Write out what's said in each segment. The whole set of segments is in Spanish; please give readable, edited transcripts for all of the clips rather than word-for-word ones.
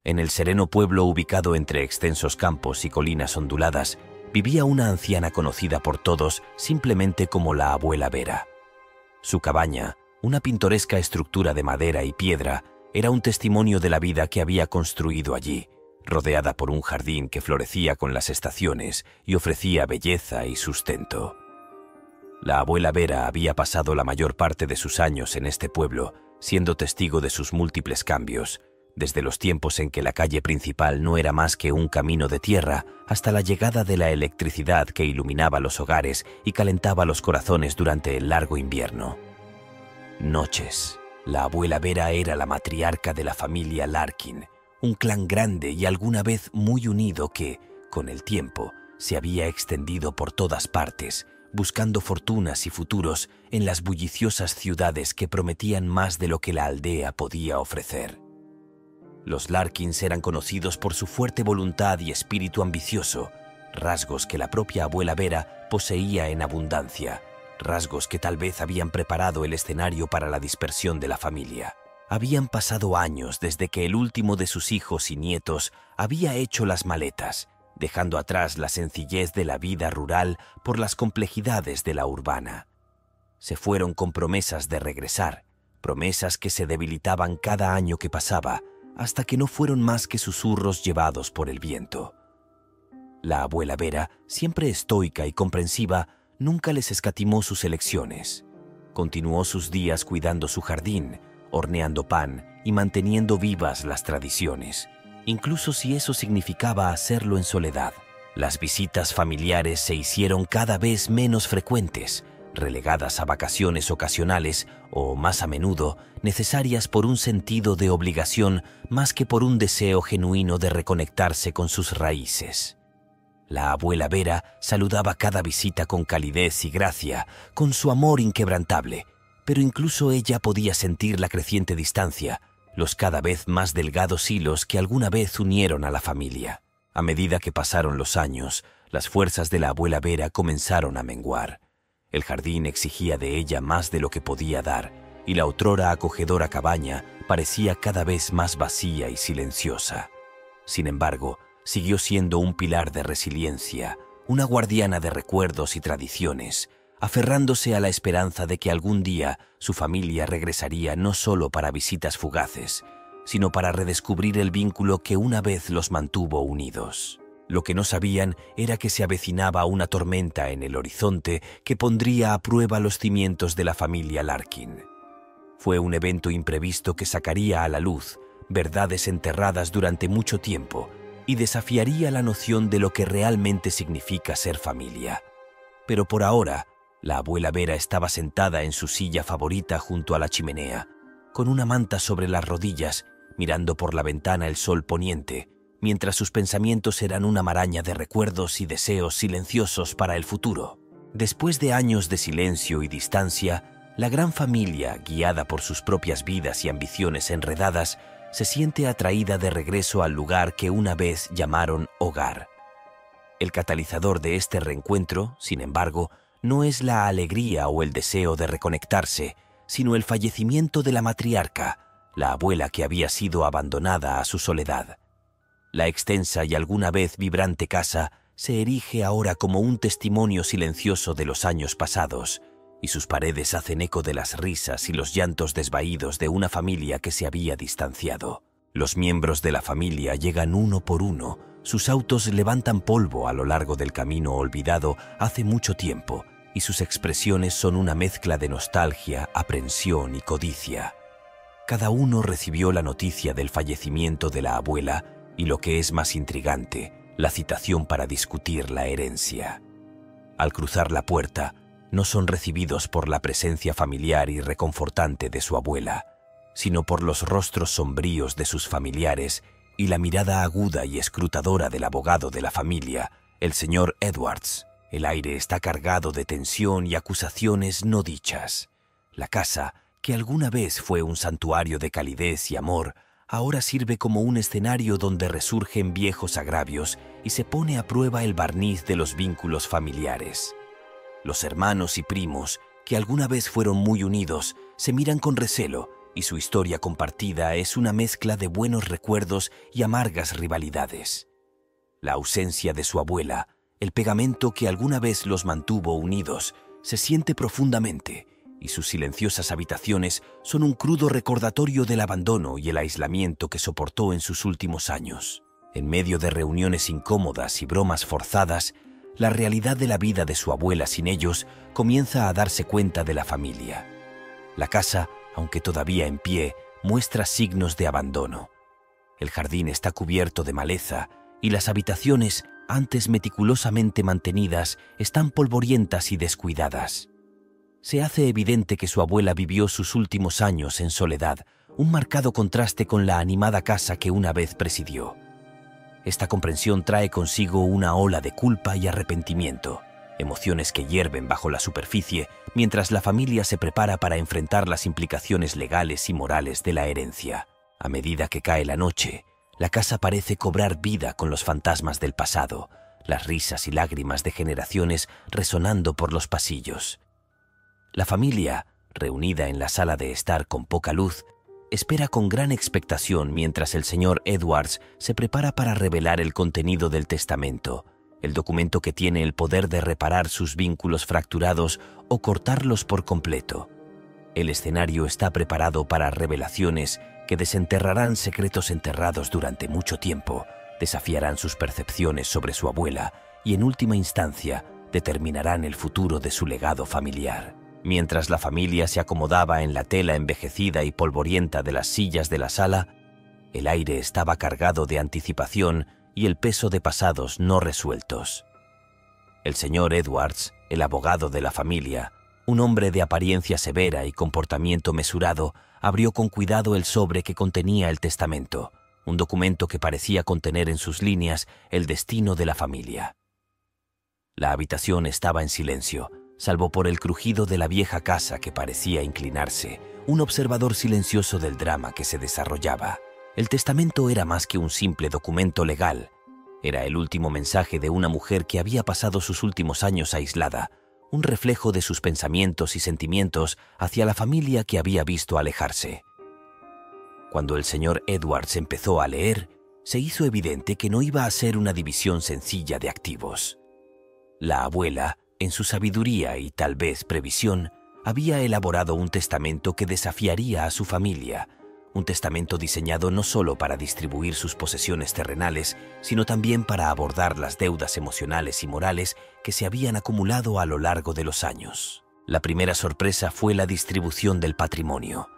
En el sereno pueblo ubicado entre extensos campos y colinas onduladas, vivía una anciana conocida por todos simplemente como la abuela Vera. Su cabaña, una pintoresca estructura de madera y piedra, era un testimonio de la vida que había construido allí, rodeada por un jardín que florecía con las estaciones y ofrecía belleza y sustento. La abuela Vera había pasado la mayor parte de sus años en este pueblo, siendo testigo de sus múltiples cambios, desde los tiempos en que la calle principal no era más que un camino de tierra hasta la llegada de la electricidad que iluminaba los hogares y calentaba los corazones durante el largo invierno. Noches. La abuela Vera era la matriarca de la familia Larkin, un clan grande y alguna vez muy unido que, con el tiempo, se había extendido por todas partes, buscando fortunas y futuros en las bulliciosas ciudades que prometían más de lo que la aldea podía ofrecer. Los Larkins eran conocidos por su fuerte voluntad y espíritu ambicioso, rasgos que la propia abuela Vera poseía en abundancia, rasgos que tal vez habían preparado el escenario para la dispersión de la familia. Habían pasado años desde que el último de sus hijos y nietos había hecho las maletas, dejando atrás la sencillez de la vida rural por las complejidades de la urbana. Se fueron con promesas de regresar, promesas que se debilitaban cada año que pasaba, hasta que no fueron más que susurros llevados por el viento. La abuela Vera, siempre estoica y comprensiva, nunca les escatimó sus elecciones. Continuó sus días cuidando su jardín, horneando pan y manteniendo vivas las tradiciones, incluso si eso significaba hacerlo en soledad. Las visitas familiares se hicieron cada vez menos frecuentes, relegadas a vacaciones ocasionales o, más a menudo, necesarias por un sentido de obligación más que por un deseo genuino de reconectarse con sus raíces. La abuela Vera saludaba cada visita con calidez y gracia, con su amor inquebrantable, pero incluso ella podía sentir la creciente distancia, los cada vez más delgados hilos que alguna vez unieron a la familia. A medida que pasaron los años, las fuerzas de la abuela Vera comenzaron a menguar. El jardín exigía de ella más de lo que podía dar, y la otrora acogedora cabaña parecía cada vez más vacía y silenciosa. Sin embargo, siguió siendo un pilar de resiliencia, una guardiana de recuerdos y tradiciones, aferrándose a la esperanza de que algún día su familia regresaría no solo para visitas fugaces, sino para redescubrir el vínculo que una vez los mantuvo unidos. Lo que no sabían era que se avecinaba una tormenta en el horizonte que pondría a prueba los cimientos de la familia Larkin. Fue un evento imprevisto que sacaría a la luz verdades enterradas durante mucho tiempo y desafiaría la noción de lo que realmente significa ser familia. Pero por ahora, la abuela Vera estaba sentada en su silla favorita junto a la chimenea, con una manta sobre las rodillas, mirando por la ventana el sol poniente, mientras sus pensamientos eran una maraña de recuerdos y deseos silenciosos para el futuro. Después de años de silencio y distancia, la gran familia, guiada por sus propias vidas y ambiciones enredadas, se siente atraída de regreso al lugar que una vez llamaron hogar. El catalizador de este reencuentro, sin embargo, no es la alegría o el deseo de reconectarse, sino el fallecimiento de la matriarca, la abuela que había sido abandonada a su soledad. La extensa y alguna vez vibrante casa se erige ahora como un testimonio silencioso de los años pasados, y sus paredes hacen eco de las risas y los llantos desvaídos de una familia que se había distanciado. Los miembros de la familia llegan uno por uno, sus autos levantan polvo a lo largo del camino olvidado hace mucho tiempo, y sus expresiones son una mezcla de nostalgia, aprensión y codicia. Cada uno recibió la noticia del fallecimiento de la abuela y, lo que es más intrigante, la citación para discutir la herencia. Al cruzar la puerta, no son recibidos por la presencia familiar y reconfortante de su abuela, sino por los rostros sombríos de sus familiares y la mirada aguda y escrutadora del abogado de la familia, el señor Edwards. El aire está cargado de tensión y acusaciones no dichas. La casa, que alguna vez fue un santuario de calidez y amor, ahora sirve como un escenario donde resurgen viejos agravios y se pone a prueba el barniz de los vínculos familiares. Los hermanos y primos, que alguna vez fueron muy unidos, se miran con recelo y su historia compartida es una mezcla de buenos recuerdos y amargas rivalidades. La ausencia de su abuela, el pegamento que alguna vez los mantuvo unidos, se siente profundamente, y sus silenciosas habitaciones son un crudo recordatorio del abandono y el aislamiento que soportó en sus últimos años. En medio de reuniones incómodas y bromas forzadas, la realidad de la vida de su abuela sin ellos comienza a darse cuenta de la familia. La casa, aunque todavía en pie, muestra signos de abandono. El jardín está cubierto de maleza y las habitaciones, antes meticulosamente mantenidas, están polvorientas y descuidadas. Se hace evidente que su abuela vivió sus últimos años en soledad, un marcado contraste con la animada casa que una vez presidió. Esta comprensión trae consigo una ola de culpa y arrepentimiento, emociones que hierven bajo la superficie mientras la familia se prepara para enfrentar las implicaciones legales y morales de la herencia. A medida que cae la noche, la casa parece cobrar vida con los fantasmas del pasado, las risas y lágrimas de generaciones resonando por los pasillos. La familia, reunida en la sala de estar con poca luz, espera con gran expectación mientras el señor Edwards se prepara para revelar el contenido del testamento, el documento que tiene el poder de reparar sus vínculos fracturados o cortarlos por completo. El escenario está preparado para revelaciones que desenterrarán secretos enterrados durante mucho tiempo, desafiarán sus percepciones sobre su abuela y, en última instancia, determinarán el futuro de su legado familiar. Mientras la familia se acomodaba en la tela envejecida y polvorienta de las sillas de la sala, el aire estaba cargado de anticipación y el peso de pasados no resueltos. El señor Edwards, el abogado de la familia, un hombre de apariencia severa y comportamiento mesurado, abrió con cuidado el sobre que contenía el testamento, un documento que parecía contener en sus líneas el destino de la familia. La habitación estaba en silencio, salvo por el crujido de la vieja casa que parecía inclinarse, un observador silencioso del drama que se desarrollaba. El testamento era más que un simple documento legal. Era el último mensaje de una mujer que había pasado sus últimos años aislada, un reflejo de sus pensamientos y sentimientos hacia la familia que había visto alejarse. Cuando el señor Edwards empezó a leer, se hizo evidente que no iba a ser una división sencilla de activos. La abuela, en su sabiduría y tal vez previsión, había elaborado un testamento que desafiaría a su familia, un testamento diseñado no solo para distribuir sus posesiones terrenales, sino también para abordar las deudas emocionales y morales que se habían acumulado a lo largo de los años. La primera sorpresa fue la distribución del patrimonio.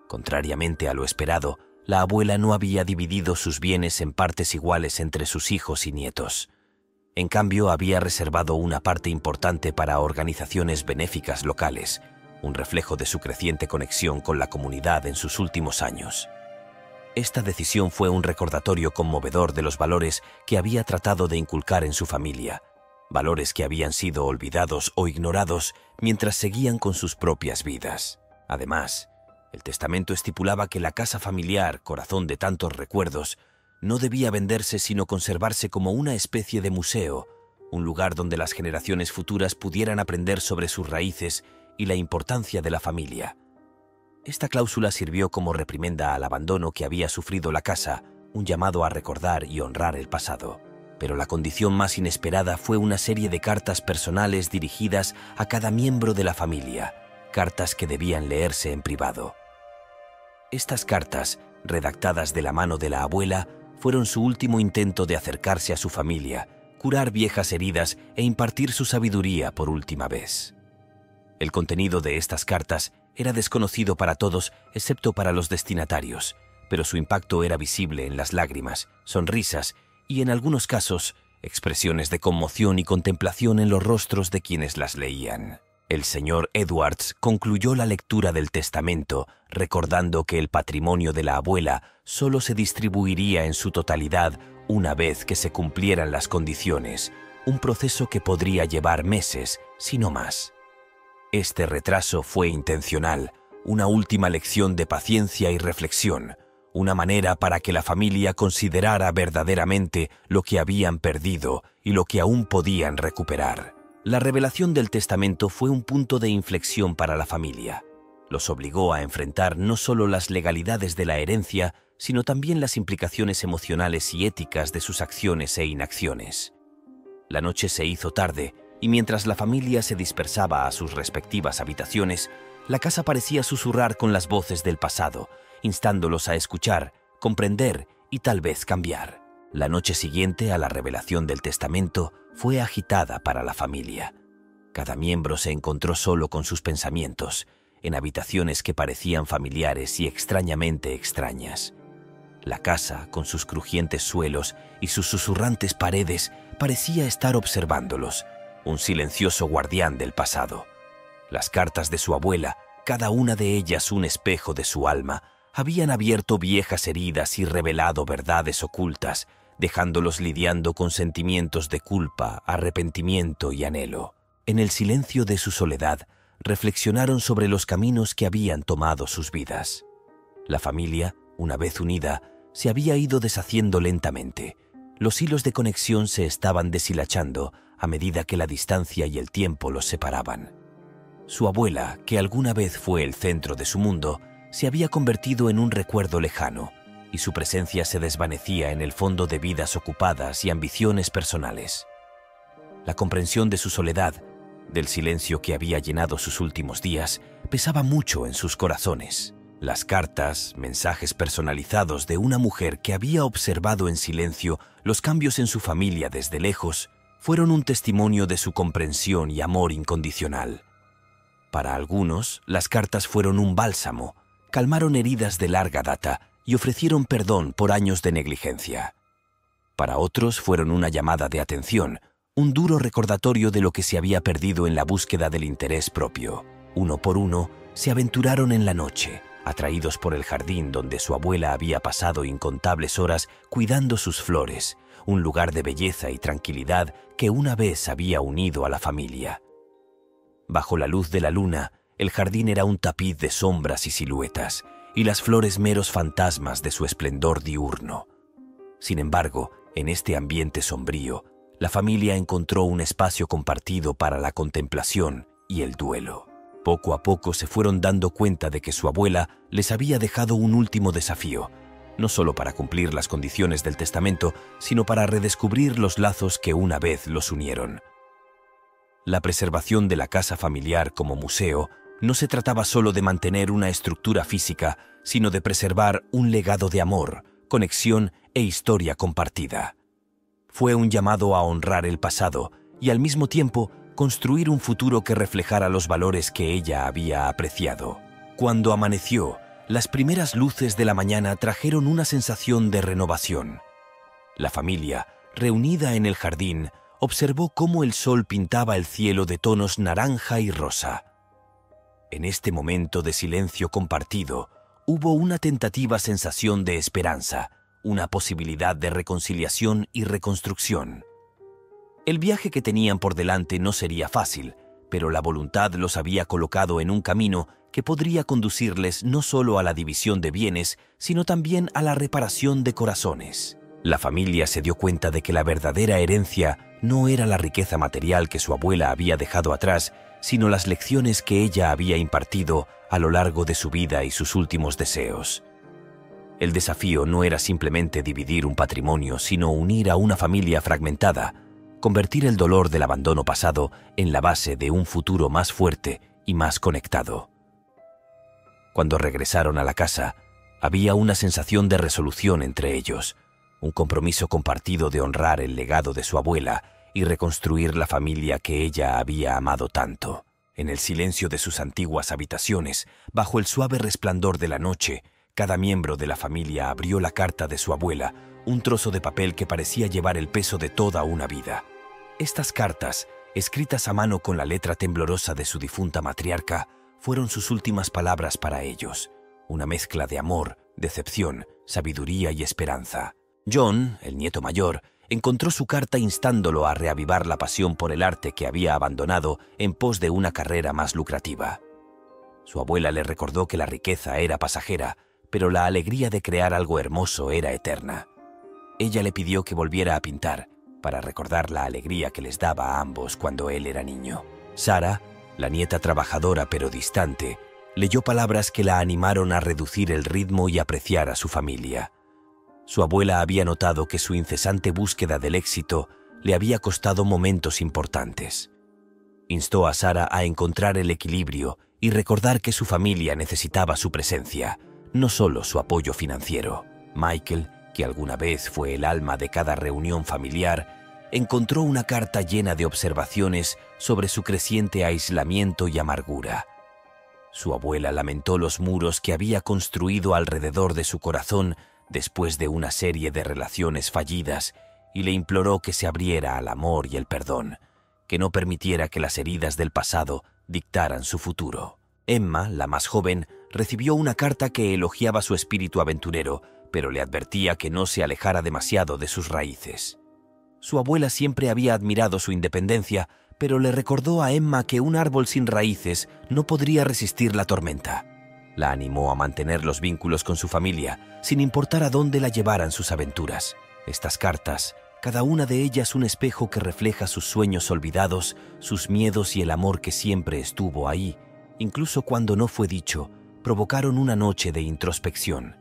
Contrariamente a lo esperado, la abuela no había dividido sus bienes en partes iguales entre sus hijos y nietos. En cambio, había reservado una parte importante para organizaciones benéficas locales, un reflejo de su creciente conexión con la comunidad en sus últimos años. Esta decisión fue un recordatorio conmovedor de los valores que había tratado de inculcar en su familia, valores que habían sido olvidados o ignorados mientras seguían con sus propias vidas. Además, el testamento estipulaba que la casa familiar, corazón de tantos recuerdos, no debía venderse sino conservarse como una especie de museo, un lugar donde las generaciones futuras pudieran aprender sobre sus raíces y la importancia de la familia. Esta cláusula sirvió como reprimenda al abandono que había sufrido la casa, un llamado a recordar y honrar el pasado. Pero la condición más inesperada fue una serie de cartas personales dirigidas a cada miembro de la familia, cartas que debían leerse en privado. Estas cartas, redactadas de la mano de la abuela, fueron su último intento de acercarse a su familia, curar viejas heridas e impartir su sabiduría por última vez. El contenido de estas cartas era desconocido para todos excepto para los destinatarios, pero su impacto era visible en las lágrimas, sonrisas y, en algunos casos, expresiones de conmoción y contemplación en los rostros de quienes las leían. El señor Edwards concluyó la lectura del testamento recordando que el patrimonio de la abuela solo se distribuiría en su totalidad una vez que se cumplieran las condiciones, un proceso que podría llevar meses, si no más. Este retraso fue intencional, una última lección de paciencia y reflexión, una manera para que la familia considerara verdaderamente lo que habían perdido y lo que aún podían recuperar. La revelación del testamento fue un punto de inflexión para la familia. Los obligó a enfrentar no solo las legalidades de la herencia, sino también las implicaciones emocionales y éticas de sus acciones e inacciones. La noche se hizo tarde, y mientras la familia se dispersaba a sus respectivas habitaciones, la casa parecía susurrar con las voces del pasado, instándolos a escuchar, comprender y tal vez cambiar. La noche siguiente a la revelación del testamento fue agitada para la familia. Cada miembro se encontró solo con sus pensamientos, en habitaciones que parecían familiares y extrañamente extrañas. La casa, con sus crujientes suelos y sus susurrantes paredes, parecía estar observándolos, un silencioso guardián del pasado. Las cartas de su abuela, cada una de ellas un espejo de su alma, habían abierto viejas heridas y revelado verdades ocultas, dejándolos lidiando con sentimientos de culpa, arrepentimiento y anhelo. En el silencio de su soledad, reflexionaron sobre los caminos que habían tomado sus vidas. La familia, una vez unida, se había ido deshaciendo lentamente. Los hilos de conexión se estaban deshilachando a medida que la distancia y el tiempo los separaban. Su abuela, que alguna vez fue el centro de su mundo, se había convertido en un recuerdo lejano, y su presencia se desvanecía en el fondo de vidas ocupadas y ambiciones personales. La comprensión de su soledad, del silencio que había llenado sus últimos días, pesaba mucho en sus corazones. Las cartas, mensajes personalizados de una mujer que había observado en silencio los cambios en su familia desde lejos, fueron un testimonio de su comprensión y amor incondicional. Para algunos, las cartas fueron un bálsamo, calmaron heridas de larga data y ofrecieron perdón por años de negligencia. Para otros fueron una llamada de atención, un duro recordatorio de lo que se había perdido en la búsqueda del interés propio. Uno por uno, se aventuraron en la noche, atraídos por el jardín donde su abuela había pasado incontables horas cuidando sus flores, un lugar de belleza y tranquilidad que una vez había unido a la familia. Bajo la luz de la luna, el jardín era un tapiz de sombras y siluetas, y las flores meros fantasmas de su esplendor diurno. Sin embargo, en este ambiente sombrío, la familia encontró un espacio compartido para la contemplación y el duelo. Poco a poco se fueron dando cuenta de que su abuela les había dejado un último desafío, no solo para cumplir las condiciones del testamento, sino para redescubrir los lazos que una vez los unieron. La preservación de la casa familiar como museo no se trataba solo de mantener una estructura física, sino de preservar un legado de amor, conexión e historia compartida. Fue un llamado a honrar el pasado y al mismo tiempo construir un futuro que reflejara los valores que ella había apreciado. Cuando amaneció, las primeras luces de la mañana trajeron una sensación de renovación. La familia, reunida en el jardín, observó cómo el sol pintaba el cielo de tonos naranja y rosa. En este momento de silencio compartido, hubo una tentativa sensación de esperanza, una posibilidad de reconciliación y reconstrucción. El viaje que tenían por delante no sería fácil, pero la voluntad los había colocado en un camino que podría conducirles no solo a la división de bienes, sino también a la reparación de corazones. La familia se dio cuenta de que la verdadera herencia no era la riqueza material que su abuela había dejado atrás, sino las lecciones que ella había impartido a lo largo de su vida y sus últimos deseos. El desafío no era simplemente dividir un patrimonio, sino unir a una familia fragmentada, convertir el dolor del abandono pasado en la base de un futuro más fuerte y más conectado. Cuando regresaron a la casa, había una sensación de resolución entre ellos, un compromiso compartido de honrar el legado de su abuela y reconstruir la familia que ella había amado tanto. En el silencio de sus antiguas habitaciones, bajo el suave resplandor de la noche, cada miembro de la familia abrió la carta de su abuela, un trozo de papel que parecía llevar el peso de toda una vida. Estas cartas, escritas a mano con la letra temblorosa de su difunta matriarca, fueron sus últimas palabras para ellos, una mezcla de amor, decepción, sabiduría y esperanza. John, el nieto mayor, encontró su carta instándolo a reavivar la pasión por el arte que había abandonado en pos de una carrera más lucrativa. Su abuela le recordó que la riqueza era pasajera, pero la alegría de crear algo hermoso era eterna. Ella le pidió que volviera a pintar, para recordar la alegría que les daba a ambos cuando él era niño. Sara, la nieta trabajadora pero distante, leyó palabras que la animaron a reducir el ritmo y apreciar a su familia. Su abuela había notado que su incesante búsqueda del éxito le había costado momentos importantes. Instó a Sarah a encontrar el equilibrio y recordar que su familia necesitaba su presencia, no solo su apoyo financiero. Michael, que alguna vez fue el alma de cada reunión familiar, encontró una carta llena de observaciones sobre su creciente aislamiento y amargura. Su abuela lamentó los muros que había construido alrededor de su corazón después de una serie de relaciones fallidas y le imploró que se abriera al amor y el perdón, que no permitiera que las heridas del pasado dictaran su futuro. Emma, la más joven, recibió una carta que elogiaba su espíritu aventurero, pero le advertía que no se alejara demasiado de sus raíces. Su abuela siempre había admirado su independencia, pero le recordó a Emma que un árbol sin raíces no podría resistir la tormenta. La animó a mantener los vínculos con su familia, sin importar a dónde la llevaran sus aventuras. Estas cartas, cada una de ellas un espejo que refleja sus sueños olvidados, sus miedos y el amor que siempre estuvo ahí, incluso cuando no fue dicho, provocaron una noche de introspección.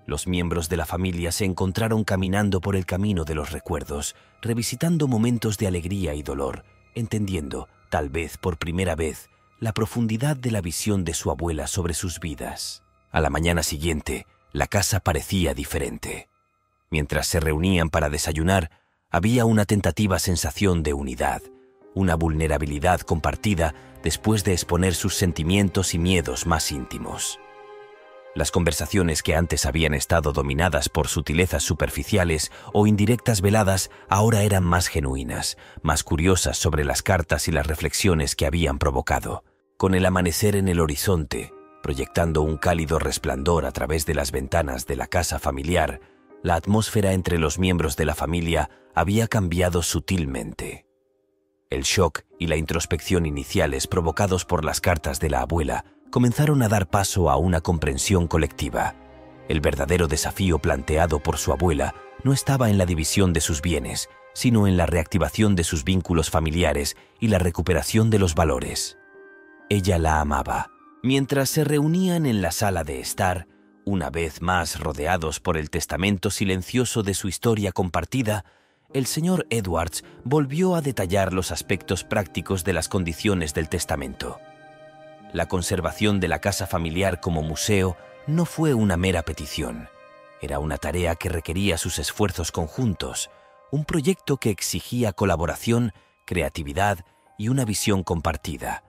Los miembros de la familia se encontraron caminando por el camino de los recuerdos, revisitando momentos de alegría y dolor, entendiendo, tal vez por primera vez, la profundidad de la visión de su abuela sobre sus vidas. A la mañana siguiente, la casa parecía diferente. Mientras se reunían para desayunar, había una tentativa sensación de unidad, una vulnerabilidad compartida después de exponer sus sentimientos y miedos más íntimos. Las conversaciones que antes habían estado dominadas por sutilezas superficiales o indirectas veladas ahora eran más genuinas, más curiosas sobre las cartas y las reflexiones que habían provocado. Con el amanecer en el horizonte, proyectando un cálido resplandor a través de las ventanas de la casa familiar, la atmósfera entre los miembros de la familia había cambiado sutilmente. El shock y la introspección iniciales provocados por las cartas de la abuela comenzaron a dar paso a una comprensión colectiva. El verdadero desafío planteado por su abuela no estaba en la división de sus bienes, sino en la reactivación de sus vínculos familiares y la recuperación de los valores. Ella la amaba. Mientras se reunían en la sala de estar, una vez más rodeados por el testamento silencioso de su historia compartida, el señor Edwards volvió a detallar los aspectos prácticos de las condiciones del testamento. La conservación de la casa familiar como museo no fue una mera petición. Era una tarea que requería sus esfuerzos conjuntos, un proyecto que exigía colaboración, creatividad y una visión compartida.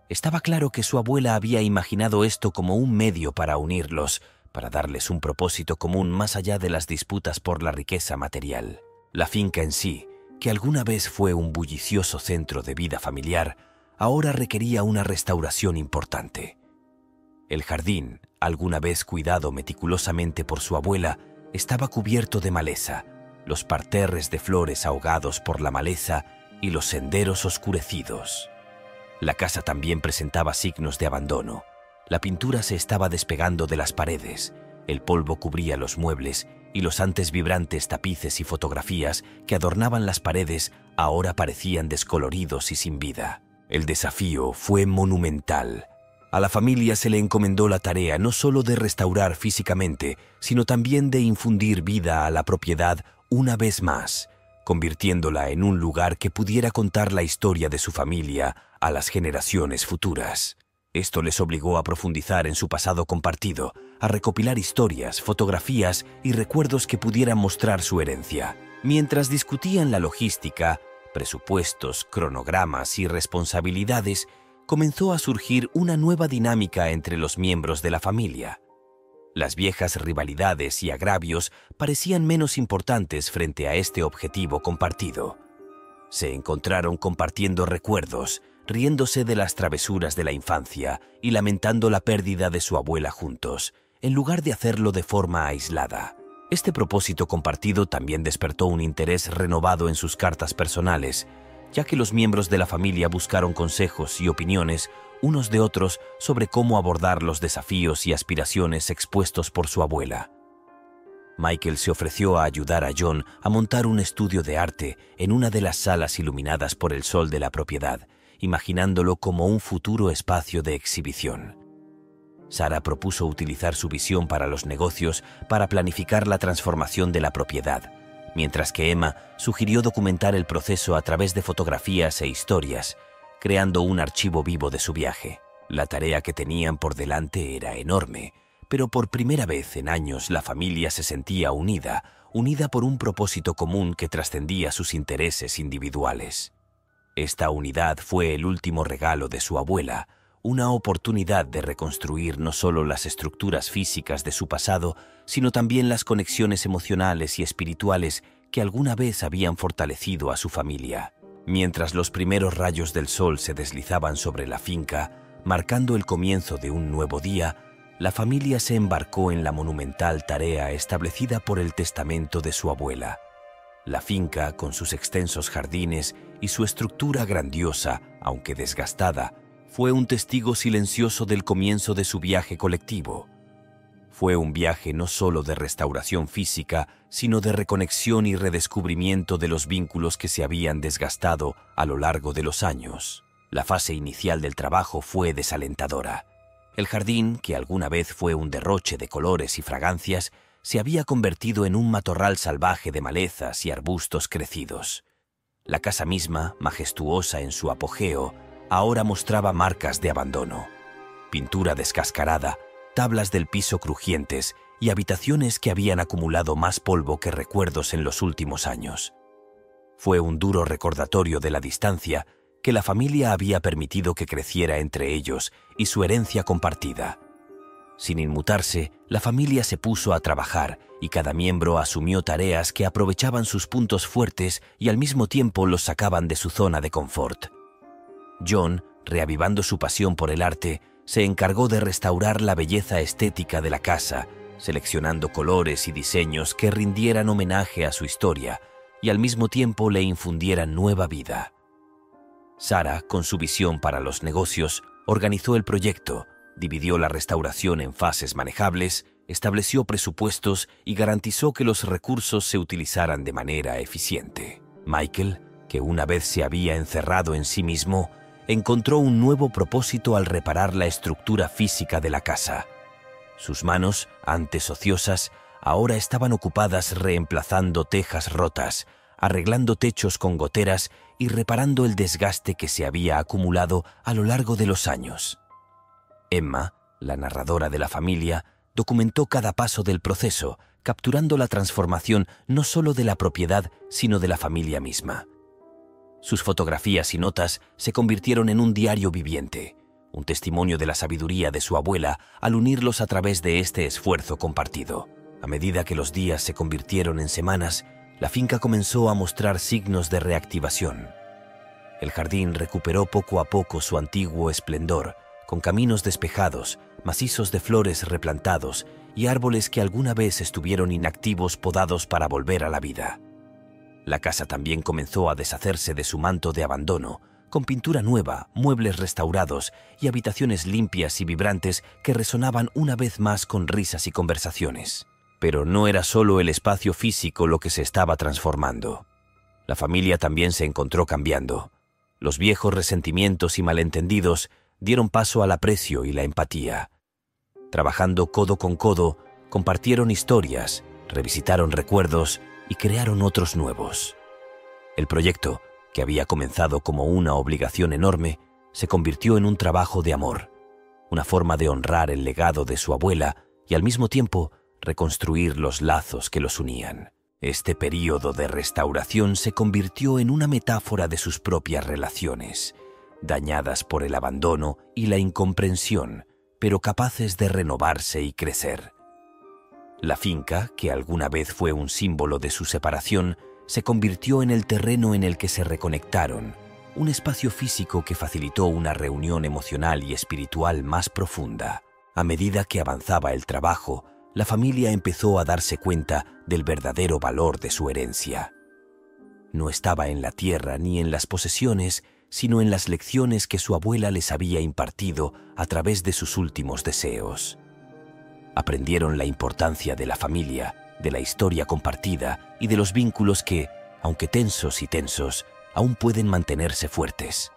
Estaba claro que su abuela había imaginado esto como un medio para unirlos, para darles un propósito común más allá de las disputas por la riqueza material. La finca en sí, que alguna vez fue un bullicioso centro de vida familiar, ahora requería una restauración importante. El jardín, alguna vez cuidado meticulosamente por su abuela, estaba cubierto de maleza, los parterres de flores ahogados por la maleza y los senderos oscurecidos. La casa también presentaba signos de abandono. La pintura se estaba despegando de las paredes, el polvo cubría los muebles y los antes vibrantes tapices y fotografías que adornaban las paredes ahora parecían descoloridos y sin vida. El desafío fue monumental. A la familia se le encomendó la tarea no solo de restaurar físicamente, sino también de infundir vida a la propiedad una vez más, convirtiéndola en un lugar que pudiera contar la historia de su familia a las generaciones futuras. Esto les obligó a profundizar en su pasado compartido, a recopilar historias, fotografías y recuerdos que pudieran mostrar su herencia. Mientras discutían la logística, presupuestos, cronogramas y responsabilidades, comenzó a surgir una nueva dinámica entre los miembros de la familia. Las viejas rivalidades y agravios parecían menos importantes frente a este objetivo compartido. Se encontraron compartiendo recuerdos, riéndose de las travesuras de la infancia y lamentando la pérdida de su abuela juntos, en lugar de hacerlo de forma aislada. Este propósito compartido también despertó un interés renovado en sus cartas personales, ya que los miembros de la familia buscaron consejos y opiniones unos de otros sobre cómo abordar los desafíos y aspiraciones expuestos por su abuela. Michael se ofreció a ayudar a John a montar un estudio de arte en una de las salas iluminadas por el sol de la propiedad, imaginándolo como un futuro espacio de exhibición. Sara propuso utilizar su visión para los negocios para planificar la transformación de la propiedad, mientras que Emma sugirió documentar el proceso a través de fotografías e historias, creando un archivo vivo de su viaje. La tarea que tenían por delante era enorme, pero por primera vez en años la familia se sentía unida por un propósito común que trascendía sus intereses individuales. Esta unidad fue el último regalo de su abuela, una oportunidad de reconstruir no solo las estructuras físicas de su pasado, sino también las conexiones emocionales y espirituales que alguna vez habían fortalecido a su familia. Mientras los primeros rayos del sol se deslizaban sobre la finca, marcando el comienzo de un nuevo día, la familia se embarcó en la monumental tarea establecida por el testamento de su abuela. La finca, con sus extensos jardines y su estructura grandiosa, aunque desgastada, fue un testigo silencioso del comienzo de su viaje colectivo. Fue un viaje no solo de restauración física, sino de reconexión y redescubrimiento de los vínculos que se habían desgastado a lo largo de los años. La fase inicial del trabajo fue desalentadora. El jardín, que alguna vez fue un derroche de colores y fragancias, se había convertido en un matorral salvaje de malezas y arbustos crecidos. La casa misma, majestuosa en su apogeo, ahora mostraba marcas de abandono. Pintura descascarada, tablas del piso crujientes y habitaciones que habían acumulado más polvo que recuerdos en los últimos años. Fue un duro recordatorio de la distancia que la familia había permitido que creciera entre ellos y su herencia compartida. Sin inmutarse, la familia se puso a trabajar y cada miembro asumió tareas que aprovechaban sus puntos fuertes y al mismo tiempo los sacaban de su zona de confort. John, reavivando su pasión por el arte, se encargó de restaurar la belleza estética de la casa, seleccionando colores y diseños que rindieran homenaje a su historia y al mismo tiempo le infundieran nueva vida. Sara, con su visión para los negocios, organizó el proyecto, dividió la restauración en fases manejables, estableció presupuestos y garantizó que los recursos se utilizaran de manera eficiente. Michael, que una vez se había encerrado en sí mismo, encontró un nuevo propósito al reparar la estructura física de la casa. Sus manos, antes ociosas, ahora estaban ocupadas reemplazando tejas rotas, arreglando techos con goteras y reparando el desgaste que se había acumulado a lo largo de los años. Emma, la narradora de la familia, documentó cada paso del proceso, capturando la transformación no solo de la propiedad, sino de la familia misma. Sus fotografías y notas se convirtieron en un diario viviente, un testimonio de la sabiduría de su abuela al unirlos a través de este esfuerzo compartido. A medida que los días se convirtieron en semanas, la finca comenzó a mostrar signos de reactivación. El jardín recuperó poco a poco su antiguo esplendor, con caminos despejados, macizos de flores replantados y árboles que alguna vez estuvieron inactivos podados para volver a la vida. La casa también comenzó a deshacerse de su manto de abandono, con pintura nueva, muebles restaurados y habitaciones limpias y vibrantes que resonaban una vez más con risas y conversaciones. Pero no era solo el espacio físico lo que se estaba transformando. La familia también se encontró cambiando. Los viejos resentimientos y malentendidos dieron paso al aprecio y la empatía. Trabajando codo con codo, compartieron historias, revisitaron recuerdos y crearon otros nuevos. El proyecto, que había comenzado como una obligación enorme, se convirtió en un trabajo de amor, una forma de honrar el legado de su abuela y al mismo tiempo reconstruir los lazos que los unían. Este período de restauración se convirtió en una metáfora de sus propias relaciones, dañadas por el abandono y la incomprensión, pero capaces de renovarse y crecer. La finca, que alguna vez fue un símbolo de su separación, se convirtió en el terreno en el que se reconectaron, un espacio físico que facilitó una reunión emocional y espiritual más profunda. A medida que avanzaba el trabajo, la familia empezó a darse cuenta del verdadero valor de su herencia. No estaba en la tierra ni en las posesiones, sino en las lecciones que su abuela les había impartido a través de sus últimos deseos. Aprendieron la importancia de la familia, de la historia compartida y de los vínculos que, aunque tensos y tensos, aún pueden mantenerse fuertes.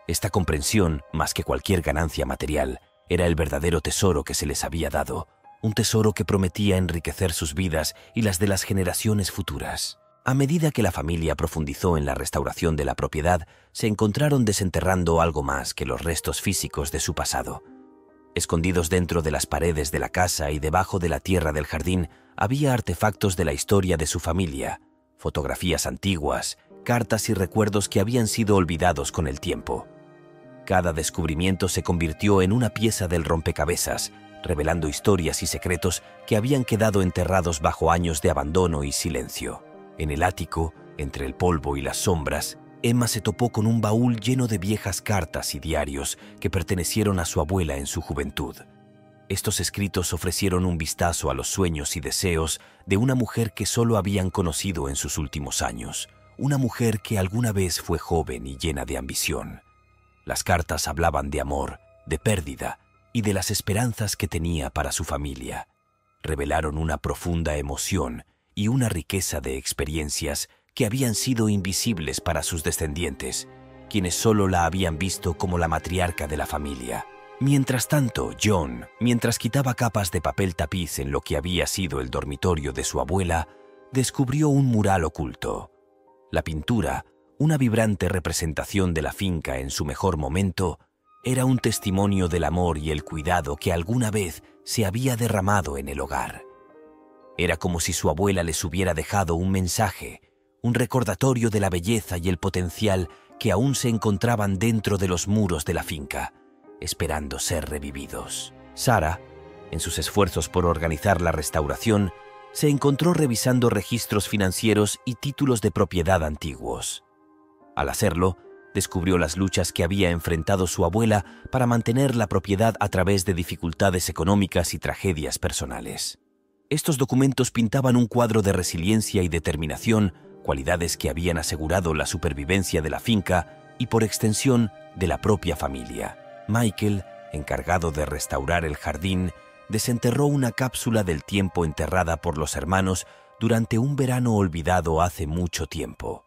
Esta comprensión, más que cualquier ganancia material, Era el verdadero tesoro que se les había dado, un tesoro que prometía enriquecer sus vidas y las de las generaciones futuras. A medida que la familia profundizó en la restauración de la propiedad, se encontraron desenterrando algo más que los restos físicos de su pasado. Escondidos dentro de las paredes de la casa y debajo de la tierra del jardín, había artefactos de la historia de su familia, fotografías antiguas, cartas y recuerdos que habían sido olvidados con el tiempo. Cada descubrimiento se convirtió en una pieza del rompecabezas, revelando historias y secretos que habían quedado enterrados bajo años de abandono y silencio. En el ático, entre el polvo y las sombras, Emma se topó con un baúl lleno de viejas cartas y diarios que pertenecieron a su abuela en su juventud. Estos escritos ofrecieron un vistazo a los sueños y deseos de una mujer que solo habían conocido en sus últimos años, una mujer que alguna vez fue joven y llena de ambición. Las cartas hablaban de amor, de pérdida y de las esperanzas que tenía para su familia. Revelaron una profunda emoción y una riqueza de experiencias que habían sido invisibles para sus descendientes, quienes solo la habían visto como la matriarca de la familia. Mientras tanto, John, mientras quitaba capas de papel tapiz en lo que había sido el dormitorio de su abuela, descubrió un mural oculto. La pintura, una vibrante representación de la finca en su mejor momento, era un testimonio del amor y el cuidado que alguna vez se había derramado en el hogar. Era como si su abuela les hubiera dejado un mensaje, un recordatorio de la belleza y el potencial que aún se encontraban dentro de los muros de la finca, esperando ser revividos. Sarah, en sus esfuerzos por organizar la restauración, se encontró revisando registros financieros y títulos de propiedad antiguos. Al hacerlo, descubrió las luchas que había enfrentado su abuela para mantener la propiedad a través de dificultades económicas y tragedias personales. Estos documentos pintaban un cuadro de resiliencia y determinación, cualidades que habían asegurado la supervivencia de la finca y, por extensión, de la propia familia. Michael, encargado de restaurar el jardín, desenterró una cápsula del tiempo enterrada por los hermanos durante un verano olvidado hace mucho tiempo.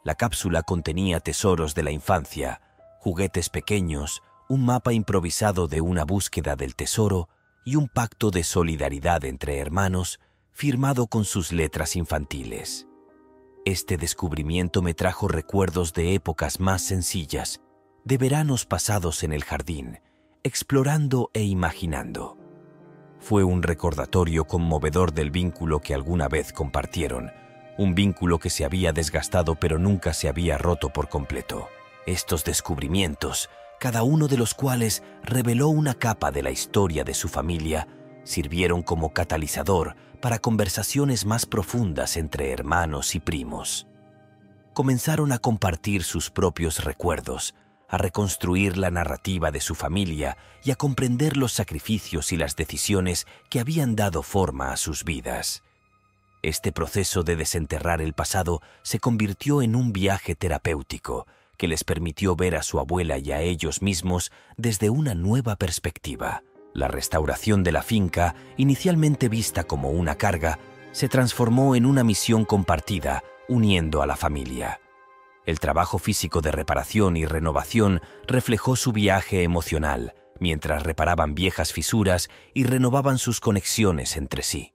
La cápsula contenía tesoros de la infancia, juguetes pequeños, un mapa improvisado de una búsqueda del tesoro y un pacto de solidaridad entre hermanos firmado con sus letras infantiles. Este descubrimiento me trajo recuerdos de épocas más sencillas, de veranos pasados en el jardín, explorando e imaginando. Fue un recordatorio conmovedor del vínculo que alguna vez compartieron, un vínculo que se había desgastado pero nunca se había roto por completo. Estos descubrimientos, cada uno de los cuales reveló una capa de la historia de su familia, sirvieron como catalizador para conversaciones más profundas entre hermanos y primos. Comenzaron a compartir sus propios recuerdos, a reconstruir la narrativa de su familia y a comprender los sacrificios y las decisiones que habían dado forma a sus vidas. Este proceso de desenterrar el pasado se convirtió en un viaje terapéutico que les permitió ver a su abuela y a ellos mismos desde una nueva perspectiva. La restauración de la finca, inicialmente vista como una carga, se transformó en una misión compartida, uniendo a la familia. El trabajo físico de reparación y renovación reflejó su viaje emocional, mientras reparaban viejas fisuras y renovaban sus conexiones entre sí.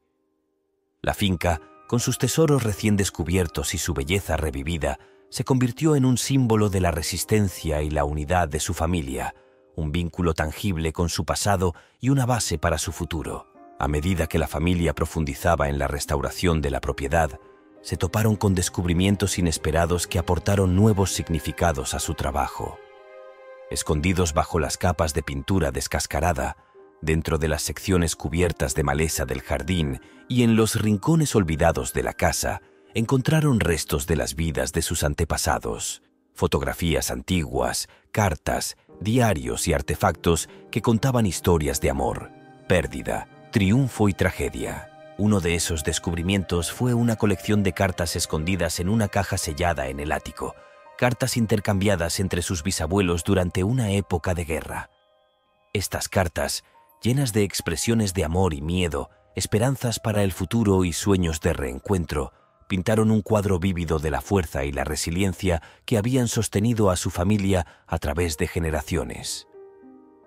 La finca, con sus tesoros recién descubiertos y su belleza revivida, se convirtió en un símbolo de la resistencia y la unidad de su familia, un vínculo tangible con su pasado y una base para su futuro. A medida que la familia profundizaba en la restauración de la propiedad, se toparon con descubrimientos inesperados que aportaron nuevos significados a su trabajo. Escondidos bajo las capas de pintura descascarada, dentro de las secciones cubiertas de maleza del jardín y en los rincones olvidados de la casa, encontraron restos de las vidas de sus antepasados, fotografías antiguas, cartas, diarios y artefactos que contaban historias de amor, pérdida, triunfo y tragedia. Uno de esos descubrimientos fue una colección de cartas escondidas en una caja sellada en el ático, cartas intercambiadas entre sus bisabuelos durante una época de guerra. Estas cartas, llenas de expresiones de amor y miedo, esperanzas para el futuro y sueños de reencuentro, pintaron un cuadro vívido de la fuerza y la resiliencia que habían sostenido a su familia a través de generaciones.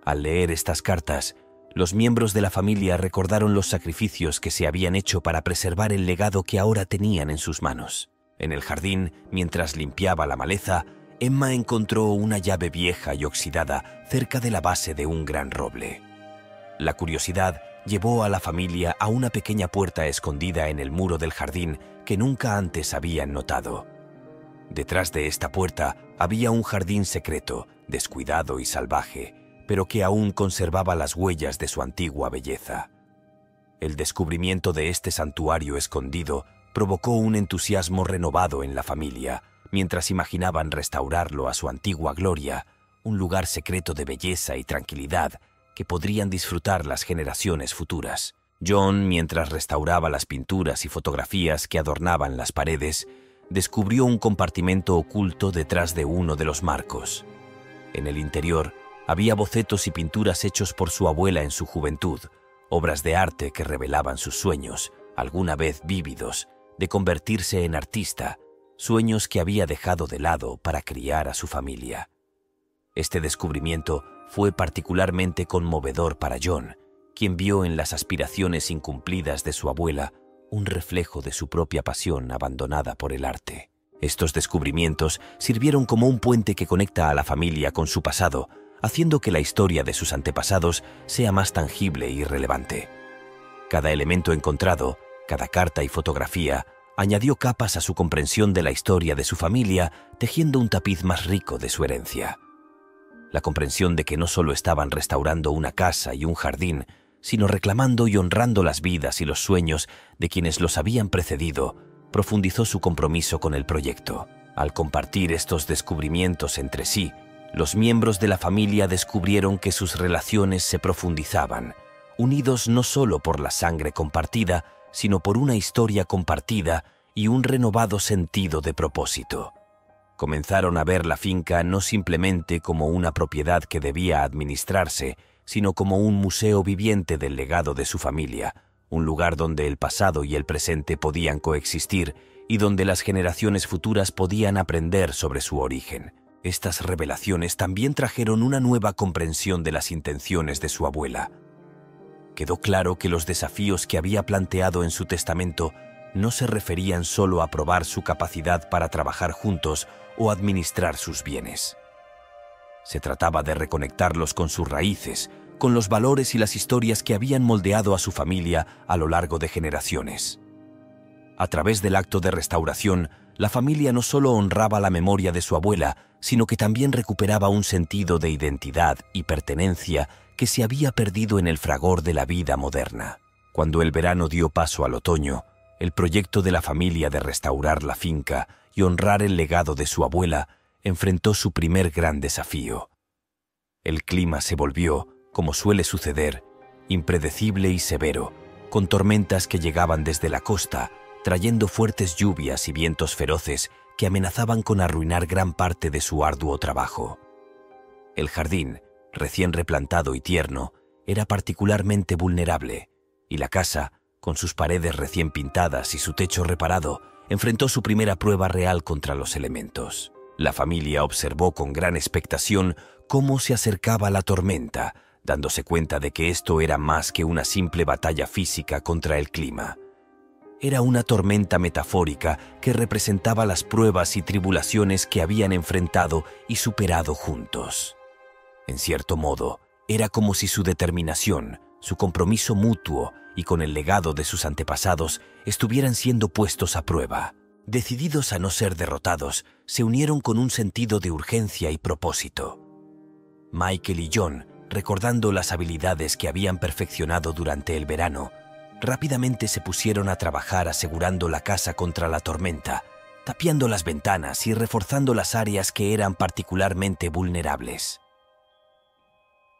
Al leer estas cartas, los miembros de la familia recordaron los sacrificios que se habían hecho para preservar el legado que ahora tenían en sus manos. En el jardín, mientras limpiaba la maleza, Emma encontró una llave vieja y oxidada cerca de la base de un gran roble. La curiosidad llevó a la familia a una pequeña puerta escondida en el muro del jardín que nunca antes habían notado. Detrás de esta puerta había un jardín secreto, descuidado y salvaje, pero que aún conservaba las huellas de su antigua belleza. El descubrimiento de este santuario escondido provocó un entusiasmo renovado en la familia, mientras imaginaban restaurarlo a su antigua gloria, un lugar secreto de belleza y tranquilidad que podrían disfrutar las generaciones futuras. John, mientras restauraba las pinturas y fotografías que adornaban las paredes, descubrió un compartimento oculto detrás de uno de los marcos. En el interior había bocetos y pinturas hechos por su abuela en su juventud, obras de arte que revelaban sus sueños, alguna vez vívidos, de convertirse en artista, sueños que había dejado de lado para criar a su familia. Este descubrimiento fue particularmente conmovedor para John, quien vio en las aspiraciones incumplidas de su abuela un reflejo de su propia pasión abandonada por el arte. Estos descubrimientos sirvieron como un puente que conecta a la familia con su pasado, haciendo que la historia de sus antepasados sea más tangible y relevante. Cada elemento encontrado, cada carta y fotografía, añadió capas a su comprensión de la historia de su familia, tejiendo un tapiz más rico de su herencia. La comprensión de que no solo estaban restaurando una casa y un jardín, sino reclamando y honrando las vidas y los sueños de quienes los habían precedido, profundizó su compromiso con el proyecto. Al compartir estos descubrimientos entre sí, los miembros de la familia descubrieron que sus relaciones se profundizaban, unidos no solo por la sangre compartida, sino por una historia compartida y un renovado sentido de propósito. Comenzaron a ver la finca no simplemente como una propiedad que debía administrarse, sino como un museo viviente del legado de su familia, un lugar donde el pasado y el presente podían coexistir y donde las generaciones futuras podían aprender sobre su origen. Estas revelaciones también trajeron una nueva comprensión de las intenciones de su abuela. Quedó claro que los desafíos que había planteado en su testamento no se referían solo a probar su capacidad para trabajar juntos o administrar sus bienes. Se trataba de reconectarlos con sus raíces, con los valores y las historias que habían moldeado a su familia a lo largo de generaciones. A través del acto de restauración, la familia no solo honraba la memoria de su abuela, sino que también recuperaba un sentido de identidad y pertenencia que se había perdido en el fragor de la vida moderna. Cuando el verano dio paso al otoño, el proyecto de la familia de restaurar la finca y honrar el legado de su abuela enfrentó su primer gran desafío. El clima se volvió, como suele suceder, impredecible y severo, con tormentas que llegaban desde la costa, trayendo fuertes lluvias y vientos feroces que amenazaban con arruinar gran parte de su arduo trabajo. El jardín, recién replantado y tierno, era particularmente vulnerable, y la casa, con sus paredes recién pintadas y su techo reparado, enfrentó su primera prueba real contra los elementos. La familia observó con gran expectación cómo se acercaba la tormenta, dándose cuenta de que esto era más que una simple batalla física contra el clima. Era una tormenta metafórica que representaba las pruebas y tribulaciones que habían enfrentado y superado juntos. En cierto modo, era como si su determinación, su compromiso mutuo y con el legado de sus antepasados estuvieran siendo puestos a prueba. Decididos a no ser derrotados, se unieron con un sentido de urgencia y propósito. Michael y John, recordando las habilidades que habían perfeccionado durante el verano, rápidamente se pusieron a trabajar asegurando la casa contra la tormenta, tapiando las ventanas y reforzando las áreas que eran particularmente vulnerables.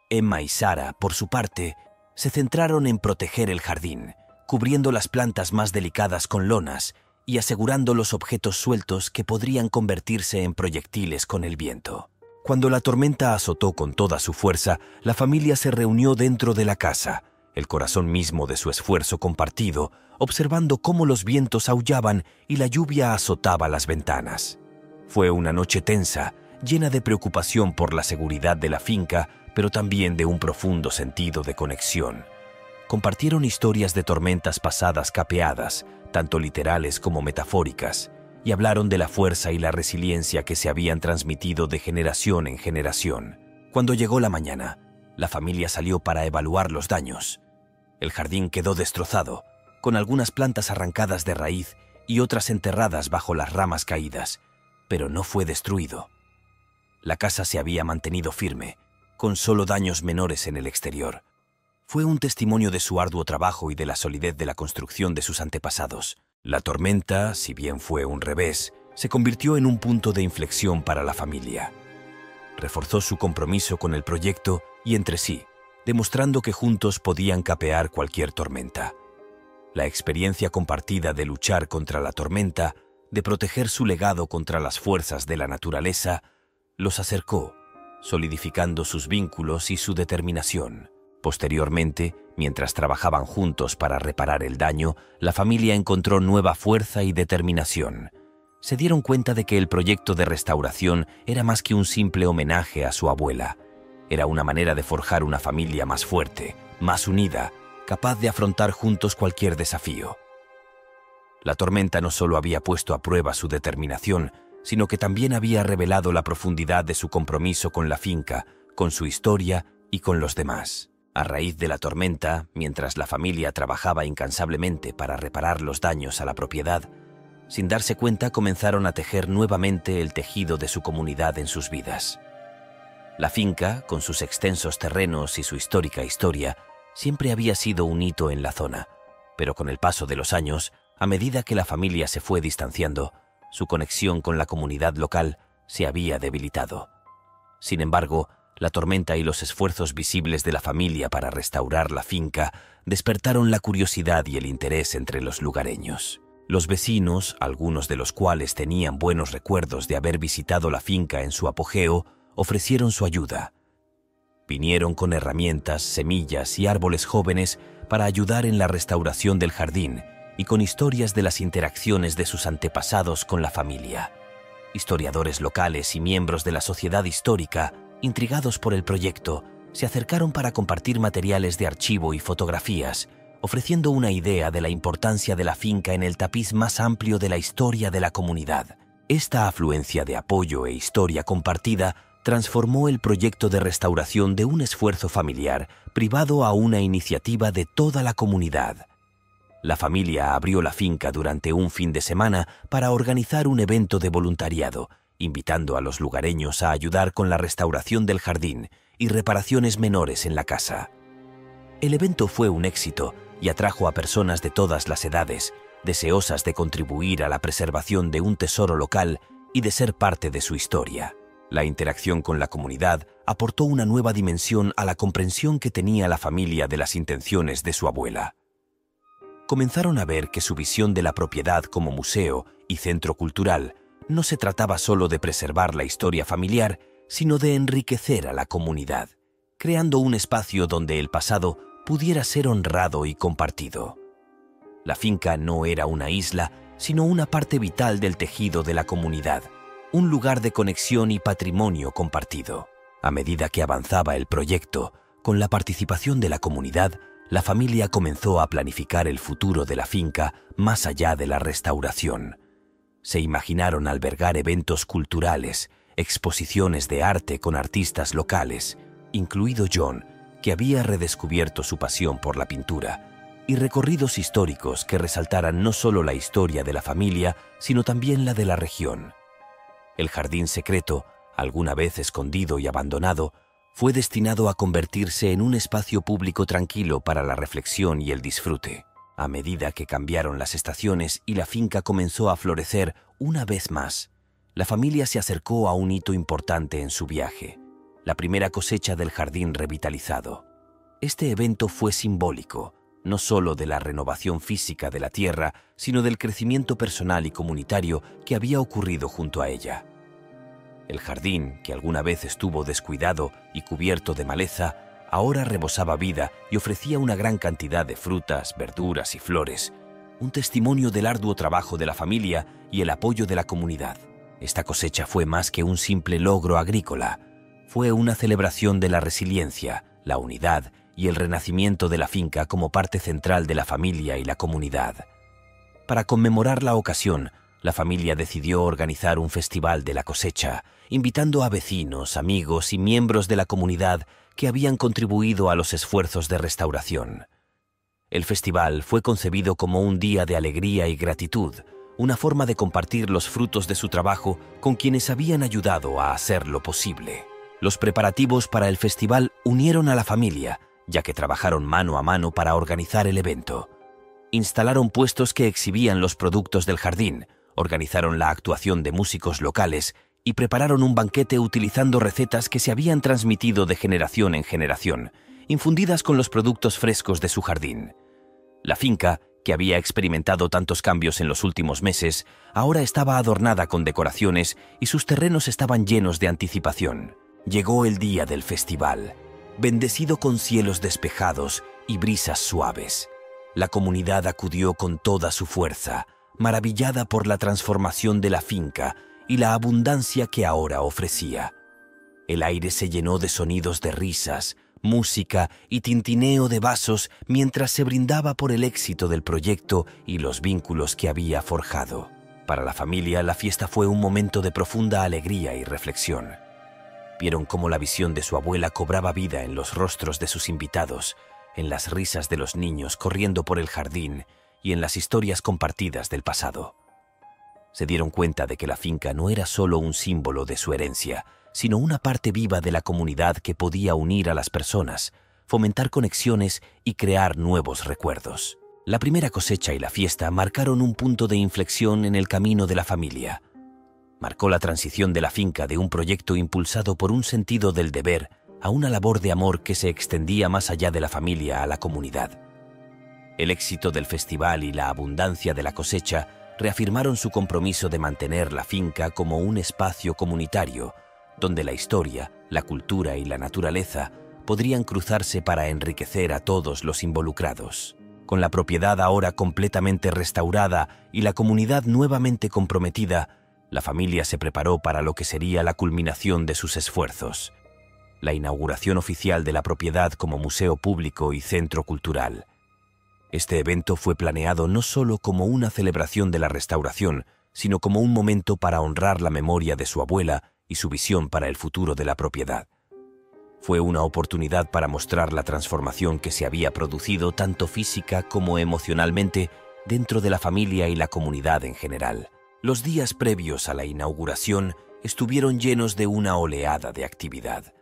Emma y Sarah, por su parte, se centraron en proteger el jardín, cubriendo las plantas más delicadas con lonas y asegurando los objetos sueltos que podrían convertirse en proyectiles con el viento. Cuando la tormenta azotó con toda su fuerza, la familia se reunió dentro de la casa, el corazón mismo de su esfuerzo compartido, observando cómo los vientos aullaban y la lluvia azotaba las ventanas. Fue una noche tensa, llena de preocupación por la seguridad de la finca, pero también de un profundo sentido de conexión. Compartieron historias de tormentas pasadas capeadas, tanto literales como metafóricas, y hablaron de la fuerza y la resiliencia que se habían transmitido de generación en generación. Cuando llegó la mañana, la familia salió para evaluar los daños. El jardín quedó destrozado, con algunas plantas arrancadas de raíz y otras enterradas bajo las ramas caídas, pero no fue destruido. La casa se había mantenido firme, con solo daños menores en el exterior. Fue un testimonio de su arduo trabajo y de la solidez de la construcción de sus antepasados. La tormenta, si bien fue un revés, se convirtió en un punto de inflexión para la familia. Reforzó su compromiso con el proyecto y entre sí, demostrando que juntos podían capear cualquier tormenta. La experiencia compartida de luchar contra la tormenta, de proteger su legado contra las fuerzas de la naturaleza, los acercó, solidificando sus vínculos y su determinación. Posteriormente, mientras trabajaban juntos para reparar el daño, la familia encontró nueva fuerza y determinación. Se dieron cuenta de que el proyecto de restauración era más que un simple homenaje a su abuela. Era una manera de forjar una familia más fuerte, más unida, capaz de afrontar juntos cualquier desafío. La tormenta no solo había puesto a prueba su determinación, sino que también había revelado la profundidad de su compromiso con la finca, con su historia y con los demás. A raíz de la tormenta, mientras la familia trabajaba incansablemente para reparar los daños a la propiedad, sin darse cuenta comenzaron a tejer nuevamente el tejido de su comunidad en sus vidas. La finca, con sus extensos terrenos y su histórica historia, siempre había sido un hito en la zona, pero con el paso de los años, a medida que la familia se fue distanciando, su conexión con la comunidad local se había debilitado. Sin embargo, la tormenta y los esfuerzos visibles de la familia para restaurar la finca despertaron la curiosidad y el interés entre los lugareños. Los vecinos, algunos de los cuales tenían buenos recuerdos de haber visitado la finca en su apogeo, ofrecieron su ayuda. Vinieron con herramientas, semillas y árboles jóvenes para ayudar en la restauración del jardín y con historias de las interacciones de sus antepasados con la familia. Historiadores locales y miembros de la sociedad histórica, intrigados por el proyecto, se acercaron para compartir materiales de archivo y fotografías, ofreciendo una idea de la importancia de la finca en el tapiz más amplio de la historia de la comunidad. Esta afluencia de apoyo e historia compartida transformó el proyecto de restauración de un esfuerzo familiar privado a una iniciativa de toda la comunidad. La familia abrió la finca durante un fin de semana para organizar un evento de voluntariado, invitando a los lugareños a ayudar con la restauración del jardín y reparaciones menores en la casa. El evento fue un éxito y atrajo a personas de todas las edades, deseosas de contribuir a la preservación de un tesoro local y de ser parte de su historia. La interacción con la comunidad aportó una nueva dimensión a la comprensión que tenía la familia de las intenciones de su abuela. Comenzaron a ver que su visión de la propiedad como museo y centro cultural no se trataba solo de preservar la historia familiar, sino de enriquecer a la comunidad, creando un espacio donde el pasado pudiera ser honrado y compartido. La finca no era una isla, sino una parte vital del tejido de la comunidad, un lugar de conexión y patrimonio compartido. A medida que avanzaba el proyecto, con la participación de la comunidad, la familia comenzó a planificar el futuro de la finca más allá de la restauración. Se imaginaron albergar eventos culturales, exposiciones de arte con artistas locales, incluido John, que había redescubierto su pasión por la pintura, y recorridos históricos que resaltaran no solo la historia de la familia, sino también la de la región. El jardín secreto, alguna vez escondido y abandonado, fue destinado a convertirse en un espacio público tranquilo para la reflexión y el disfrute. A medida que cambiaron las estaciones y la finca comenzó a florecer una vez más, la familia se acercó a un hito importante en su viaje, la primera cosecha del jardín revitalizado. Este evento fue simbólico, no solo de la renovación física de la tierra, sino del crecimiento personal y comunitario que había ocurrido junto a ella. El jardín, que alguna vez estuvo descuidado y cubierto de maleza, ahora rebosaba vida y ofrecía una gran cantidad de frutas, verduras y flores, un testimonio del arduo trabajo de la familia y el apoyo de la comunidad. Esta cosecha fue más que un simple logro agrícola. Fue una celebración de la resiliencia, la unidad y el renacimiento de la finca como parte central de la familia y la comunidad. Para conmemorar la ocasión, la familia decidió organizar un festival de la cosecha, invitando a vecinos, amigos y miembros de la comunidad que habían contribuido a los esfuerzos de restauración. El festival fue concebido como un día de alegría y gratitud, una forma de compartir los frutos de su trabajo con quienes habían ayudado a hacerlo posible. Los preparativos para el festival unieron a la familia, ya que trabajaron mano a mano para organizar el evento. Instalaron puestos que exhibían los productos del jardín, organizaron la actuación de músicos locales y prepararon un banquete utilizando recetas que se habían transmitido de generación en generación, infundidas con los productos frescos de su jardín. La finca, que había experimentado tantos cambios en los últimos meses, ahora estaba adornada con decoraciones y sus terrenos estaban llenos de anticipación. Llegó el día del festival, bendecido con cielos despejados y brisas suaves. La comunidad acudió con toda su fuerza, maravillada por la transformación de la finca y la abundancia que ahora ofrecía. El aire se llenó de sonidos de risas, música y tintineo de vasos mientras se brindaba por el éxito del proyecto y los vínculos que había forjado. Para la familia, la fiesta fue un momento de profunda alegría y reflexión. Vieron cómo la visión de su abuela cobraba vida en los rostros de sus invitados, en las risas de los niños corriendo por el jardín y en las historias compartidas del pasado. Se dieron cuenta de que la finca no era solo un símbolo de su herencia, sino una parte viva de la comunidad que podía unir a las personas, fomentar conexiones y crear nuevos recuerdos. La primera cosecha y la fiesta marcaron un punto de inflexión en el camino de la familia. Marcó la transición de la finca de un proyecto impulsado por un sentido del deber a una labor de amor que se extendía más allá de la familia a la comunidad. El éxito del festival y la abundancia de la cosecha reafirmaron su compromiso de mantener la finca como un espacio comunitario, donde la historia, la cultura y la naturaleza podrían cruzarse para enriquecer a todos los involucrados. Con la propiedad ahora completamente restaurada y la comunidad nuevamente comprometida, la familia se preparó para lo que sería la culminación de sus esfuerzos: la inauguración oficial de la propiedad como museo público y centro cultural. Este evento fue planeado no solo como una celebración de la restauración, sino como un momento para honrar la memoria de su abuela y su visión para el futuro de la propiedad. Fue una oportunidad para mostrar la transformación que se había producido tanto física como emocionalmente dentro de la familia y la comunidad en general. Los días previos a la inauguración estuvieron llenos de una oleada de actividad.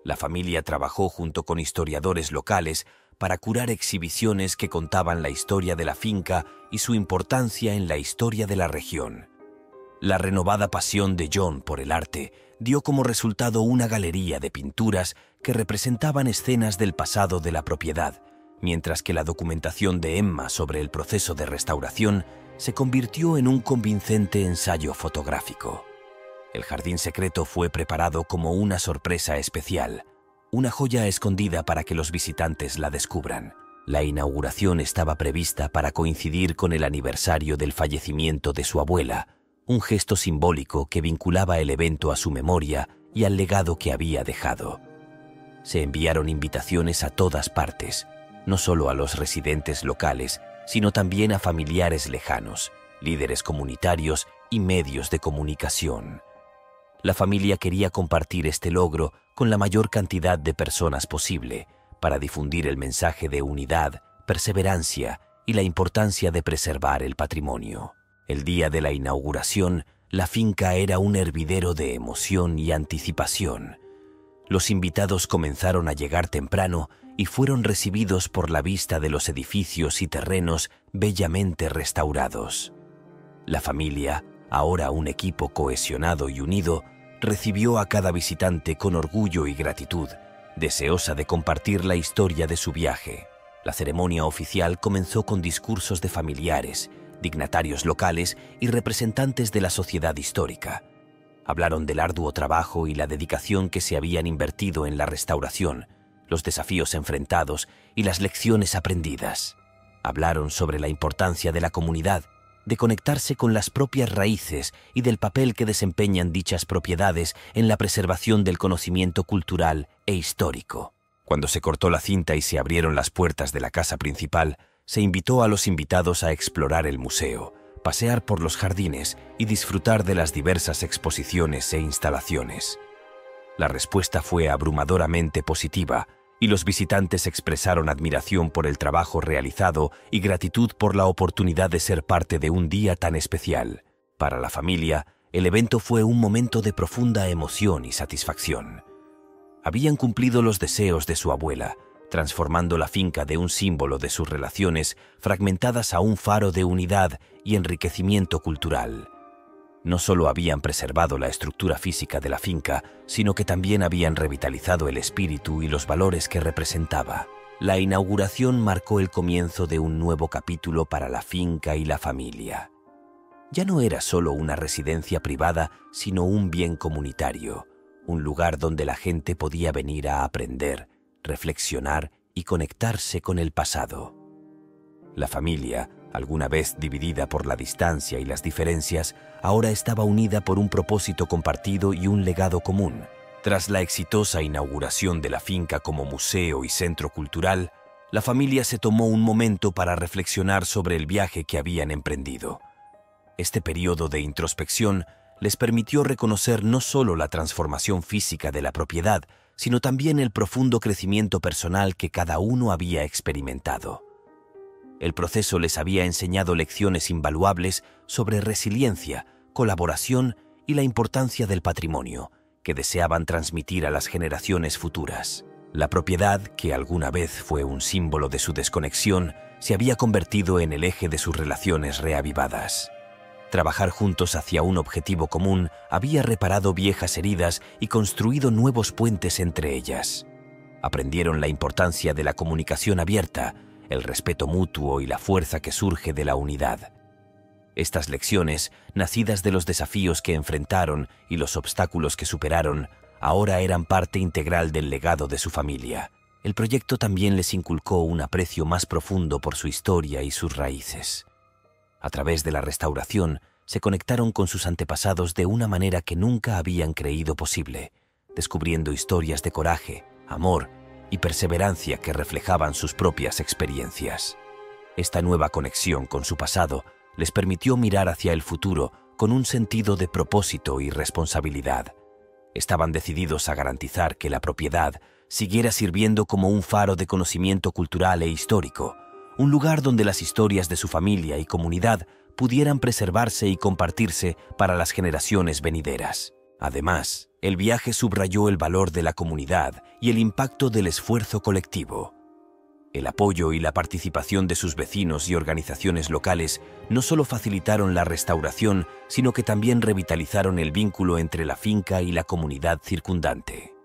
La familia trabajó junto con historiadores locales para curar exhibiciones que contaban la historia de la finca y su importancia en la historia de la región. La renovada pasión de John por el arte dio como resultado una galería de pinturas que representaban escenas del pasado de la propiedad, mientras que la documentación de Emma sobre el proceso de restauración se convirtió en un convincente ensayo fotográfico. El jardín secreto fue preparado como una sorpresa especial, una joya escondida para que los visitantes la descubran. La inauguración estaba prevista para coincidir con el aniversario del fallecimiento de su abuela, un gesto simbólico que vinculaba el evento a su memoria y al legado que había dejado. Se enviaron invitaciones a todas partes, no solo a los residentes locales, sino también a familiares lejanos, líderes comunitarios y medios de comunicación. La familia quería compartir este logro con la mayor cantidad de personas posible para difundir el mensaje de unidad, perseverancia y la importancia de preservar el patrimonio. El día de la inauguración, la finca era un hervidero de emoción y anticipación. Los invitados comenzaron a llegar temprano y fueron recibidos por la vista de los edificios y terrenos bellamente restaurados. La familia, ahora un equipo cohesionado y unido, recibió a cada visitante con orgullo y gratitud, deseosa de compartir la historia de su viaje. La ceremonia oficial comenzó con discursos de familiares, dignatarios locales y representantes de la sociedad histórica. Hablaron del arduo trabajo y la dedicación que se habían invertido en la restauración, los desafíos enfrentados y las lecciones aprendidas. Hablaron sobre la importancia de la comunidad, de conectarse con las propias raíces y del papel que desempeñan dichas propiedades en la preservación del conocimiento cultural e histórico. Cuando se cortó la cinta y se abrieron las puertas de la casa principal, se invitó a los invitados a explorar el museo, pasear por los jardines y disfrutar de las diversas exposiciones e instalaciones. La respuesta fue abrumadoramente positiva y los visitantes expresaron admiración por el trabajo realizado y gratitud por la oportunidad de ser parte de un día tan especial. Para la familia, el evento fue un momento de profunda emoción y satisfacción. Habían cumplido los deseos de su abuela, transformando la finca de un símbolo de sus relaciones fragmentadas a un faro de unidad y enriquecimiento cultural. No solo habían preservado la estructura física de la finca, sino que también habían revitalizado el espíritu y los valores que representaba. La inauguración marcó el comienzo de un nuevo capítulo para la finca y la familia. Ya no era solo una residencia privada, sino un bien comunitario, un lugar donde la gente podía venir a aprender, reflexionar y conectarse con el pasado. La familia, alguna vez dividida por la distancia y las diferencias, ahora estaba unida por un propósito compartido y un legado común. Tras la exitosa inauguración de la finca como museo y centro cultural, la familia se tomó un momento para reflexionar sobre el viaje que habían emprendido. Este periodo de introspección les permitió reconocer no solo la transformación física de la propiedad, sino también el profundo crecimiento personal que cada uno había experimentado. El proceso les había enseñado lecciones invaluables sobre resiliencia, colaboración y la importancia del patrimonio, que deseaban transmitir a las generaciones futuras. La propiedad, que alguna vez fue un símbolo de su desconexión, se había convertido en el eje de sus relaciones reavivadas. Trabajar juntos hacia un objetivo común había reparado viejas heridas y construido nuevos puentes entre ellas. Aprendieron la importancia de la comunicación abierta, el respeto mutuo y la fuerza que surge de la unidad. Estas lecciones, nacidas de los desafíos que enfrentaron y los obstáculos que superaron, ahora eran parte integral del legado de su familia. El proyecto también les inculcó un aprecio más profundo por su historia y sus raíces. A través de la restauración, se conectaron con sus antepasados de una manera que nunca habían creído posible, descubriendo historias de coraje, amor y perseverancia que reflejaban sus propias experiencias. Esta nueva conexión con su pasado les permitió mirar hacia el futuro con un sentido de propósito y responsabilidad. Estaban decididos a garantizar que la propiedad siguiera sirviendo como un faro de conocimiento cultural e histórico, un lugar donde las historias de su familia y comunidad pudieran preservarse y compartirse para las generaciones venideras. Además, el viaje subrayó el valor de la comunidad y el impacto del esfuerzo colectivo. El apoyo y la participación de sus vecinos y organizaciones locales no solo facilitaron la restauración, sino que también revitalizaron el vínculo entre la finca y la comunidad circundante.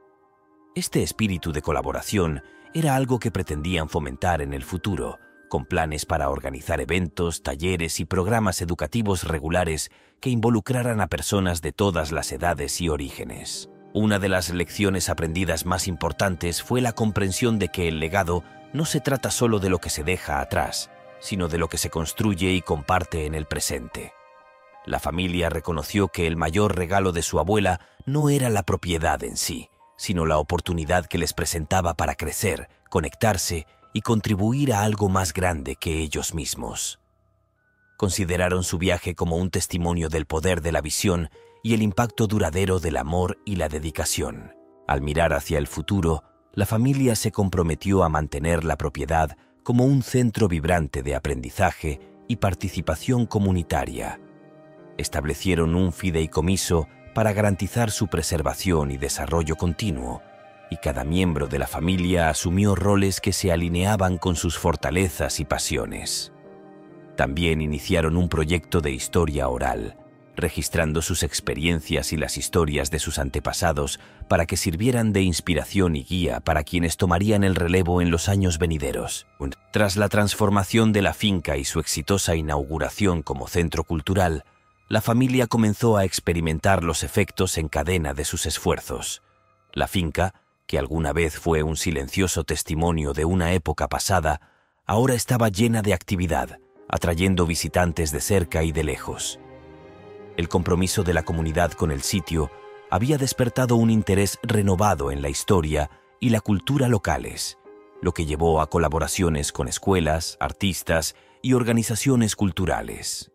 Este espíritu de colaboración era algo que pretendían fomentar en el futuro, con planes para organizar eventos, talleres y programas educativos regulares que involucraran a personas de todas las edades y orígenes. Una de las lecciones aprendidas más importantes fue la comprensión de que el legado no se trata solo de lo que se deja atrás, sino de lo que se construye y comparte en el presente. La familia reconoció que el mayor regalo de su abuela no era la propiedad en sí, sino la oportunidad que les presentaba para crecer, conectarse y contribuir a algo más grande que ellos mismos. Consideraron su viaje como un testimonio del poder de la visión y el impacto duradero del amor y la dedicación. Al mirar hacia el futuro, la familia se comprometió a mantener la propiedad como un centro vibrante de aprendizaje y participación comunitaria. Establecieron un fideicomiso para garantizar su preservación y desarrollo continuo, y cada miembro de la familia asumió roles que se alineaban con sus fortalezas y pasiones. También iniciaron un proyecto de historia oral, registrando sus experiencias y las historias de sus antepasados para que sirvieran de inspiración y guía para quienes tomarían el relevo en los años venideros. Tras la transformación de la finca y su exitosa inauguración como centro cultural, la familia comenzó a experimentar los efectos en cadena de sus esfuerzos. La finca, que alguna vez fue un silencioso testimonio de una época pasada, ahora estaba llena de actividad, atrayendo visitantes de cerca y de lejos. El compromiso de la comunidad con el sitio había despertado un interés renovado en la historia y la cultura locales, lo que llevó a colaboraciones con escuelas, artistas y organizaciones culturales.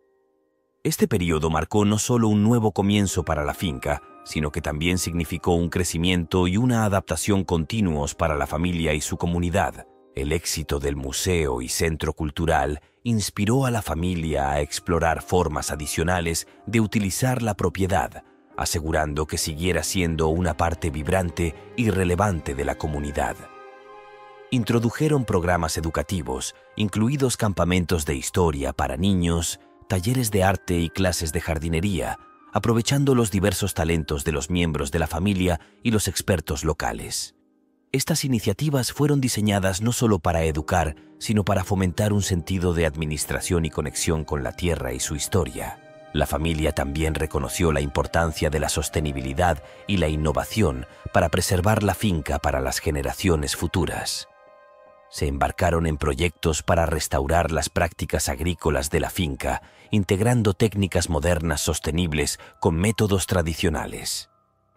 Este periodo marcó no solo un nuevo comienzo para la finca, sino que también significó un crecimiento y una adaptación continuos para la familia y su comunidad. El éxito del museo y centro cultural inspiró a la familia a explorar formas adicionales de utilizar la propiedad, asegurando que siguiera siendo una parte vibrante y relevante de la comunidad. Introdujeron programas educativos, incluidos campamentos de historia para niños, talleres de arte y clases de jardinería, aprovechando los diversos talentos de los miembros de la familia y los expertos locales. Estas iniciativas fueron diseñadas no solo para educar, sino para fomentar un sentido de administración y conexión con la tierra y su historia. La familia también reconoció la importancia de la sostenibilidad y la innovación para preservar la finca para las generaciones futuras. Se embarcaron en proyectos para restaurar las prácticas agrícolas de la finca, integrando técnicas modernas sostenibles con métodos tradicionales.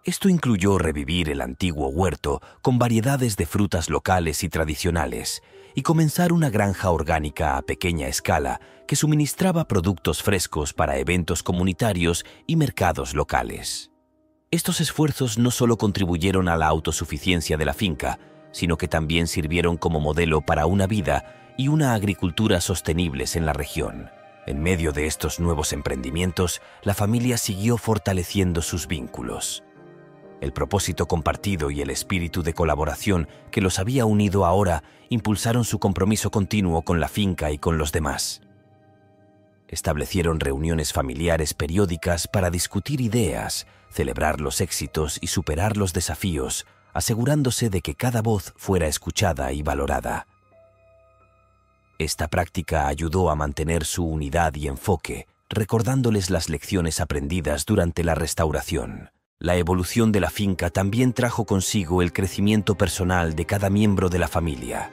Esto incluyó revivir el antiguo huerto con variedades de frutas locales y tradicionales y comenzar una granja orgánica a pequeña escala que suministraba productos frescos para eventos comunitarios y mercados locales. Estos esfuerzos no solo contribuyeron a la autosuficiencia de la finca, sino que también sirvieron como modelo para una vida y una agricultura sostenibles en la región. En medio de estos nuevos emprendimientos, la familia siguió fortaleciendo sus vínculos. El propósito compartido y el espíritu de colaboración que los había unido ahora impulsaron su compromiso continuo con la finca y con los demás. Establecieron reuniones familiares periódicas para discutir ideas, celebrar los éxitos y superar los desafíos, asegurándose de que cada voz fuera escuchada y valorada. Esta práctica ayudó a mantener su unidad y enfoque, recordándoles las lecciones aprendidas durante la restauración. La evolución de la finca también trajo consigo el crecimiento personal de cada miembro de la familia.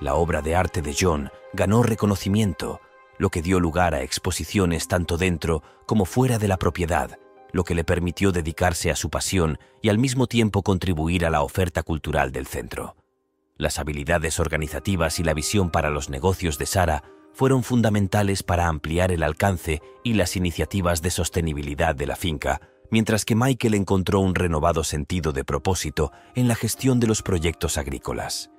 La obra de arte de John ganó reconocimiento, lo que dio lugar a exposiciones tanto dentro como fuera de la propiedad, lo que le permitió dedicarse a su pasión y al mismo tiempo contribuir a la oferta cultural del centro. Las habilidades organizativas y la visión para los negocios de Sarah fueron fundamentales para ampliar el alcance y las iniciativas de sostenibilidad de la finca, mientras que Michael encontró un renovado sentido de propósito en la gestión de los proyectos agrícolas.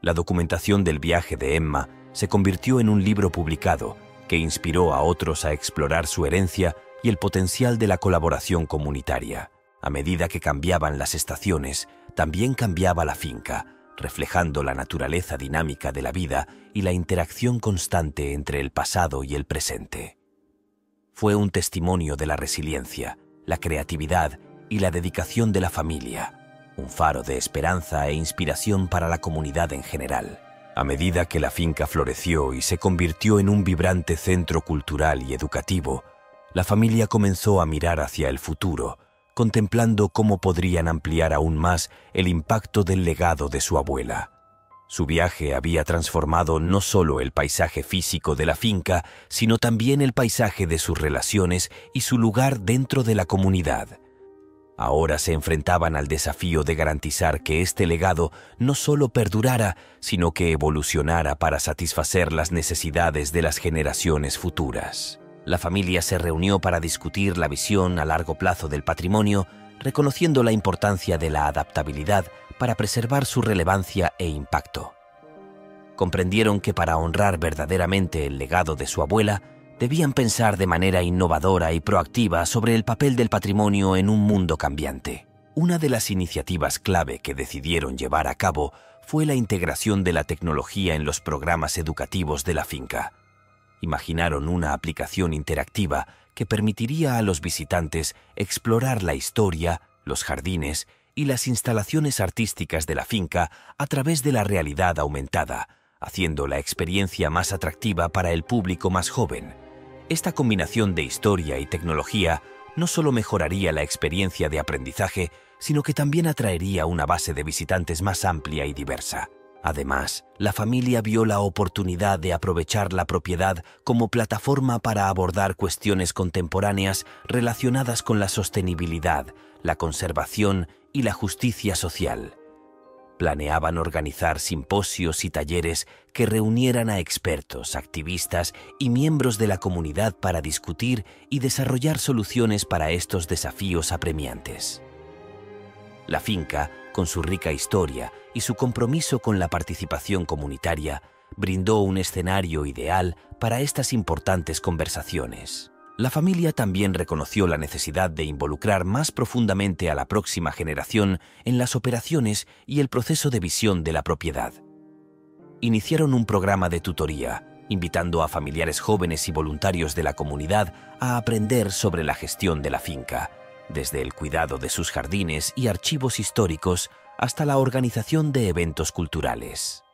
La documentación del viaje de Emma se convirtió en un libro publicado que inspiró a otros a explorar su herencia y el potencial de la colaboración comunitaria. A medida que cambiaban las estaciones, también cambiaba la finca, reflejando la naturaleza dinámica de la vida y la interacción constante entre el pasado y el presente. Fue un testimonio de la resiliencia, la creatividad y la dedicación de la familia, un faro de esperanza e inspiración para la comunidad en general. A medida que la finca floreció y se convirtió en un vibrante centro cultural y educativo, la familia comenzó a mirar hacia el futuro, contemplando cómo podrían ampliar aún más el impacto del legado de su abuela. Su viaje había transformado no solo el paisaje físico de la finca, sino también el paisaje de sus relaciones y su lugar dentro de la comunidad. Ahora se enfrentaban al desafío de garantizar que este legado no solo perdurara, sino que evolucionara para satisfacer las necesidades de las generaciones futuras. La familia se reunió para discutir la visión a largo plazo del patrimonio, reconociendo la importancia de la adaptabilidad para preservar su relevancia e impacto. Comprendieron que para honrar verdaderamente el legado de su abuela, debían pensar de manera innovadora y proactiva sobre el papel del patrimonio en un mundo cambiante. Una de las iniciativas clave que decidieron llevar a cabo fue la integración de la tecnología en los programas educativos de la finca. Imaginaron una aplicación interactiva que permitiría a los visitantes explorar la historia, los jardines y las instalaciones artísticas de la finca a través de la realidad aumentada, haciendo la experiencia más atractiva para el público más joven. Esta combinación de historia y tecnología no solo mejoraría la experiencia de aprendizaje, sino que también atraería una base de visitantes más amplia y diversa. Además, la familia vio la oportunidad de aprovechar la propiedad como plataforma para abordar cuestiones contemporáneas relacionadas con la sostenibilidad, la conservación y la justicia social. Planeaban organizar simposios y talleres que reunieran a expertos, activistas y miembros de la comunidad para discutir y desarrollar soluciones para estos desafíos apremiantes. La finca, con su rica historia y su compromiso con la participación comunitaria, brindó un escenario ideal para estas importantes conversaciones. La familia también reconoció la necesidad de involucrar más profundamente a la próxima generación en las operaciones y el proceso de visión de la propiedad. Iniciaron un programa de tutoría, invitando a familiares jóvenes y voluntarios de la comunidad a aprender sobre la gestión de la finca, desde el cuidado de sus jardines y archivos históricos hasta la organización de eventos culturales.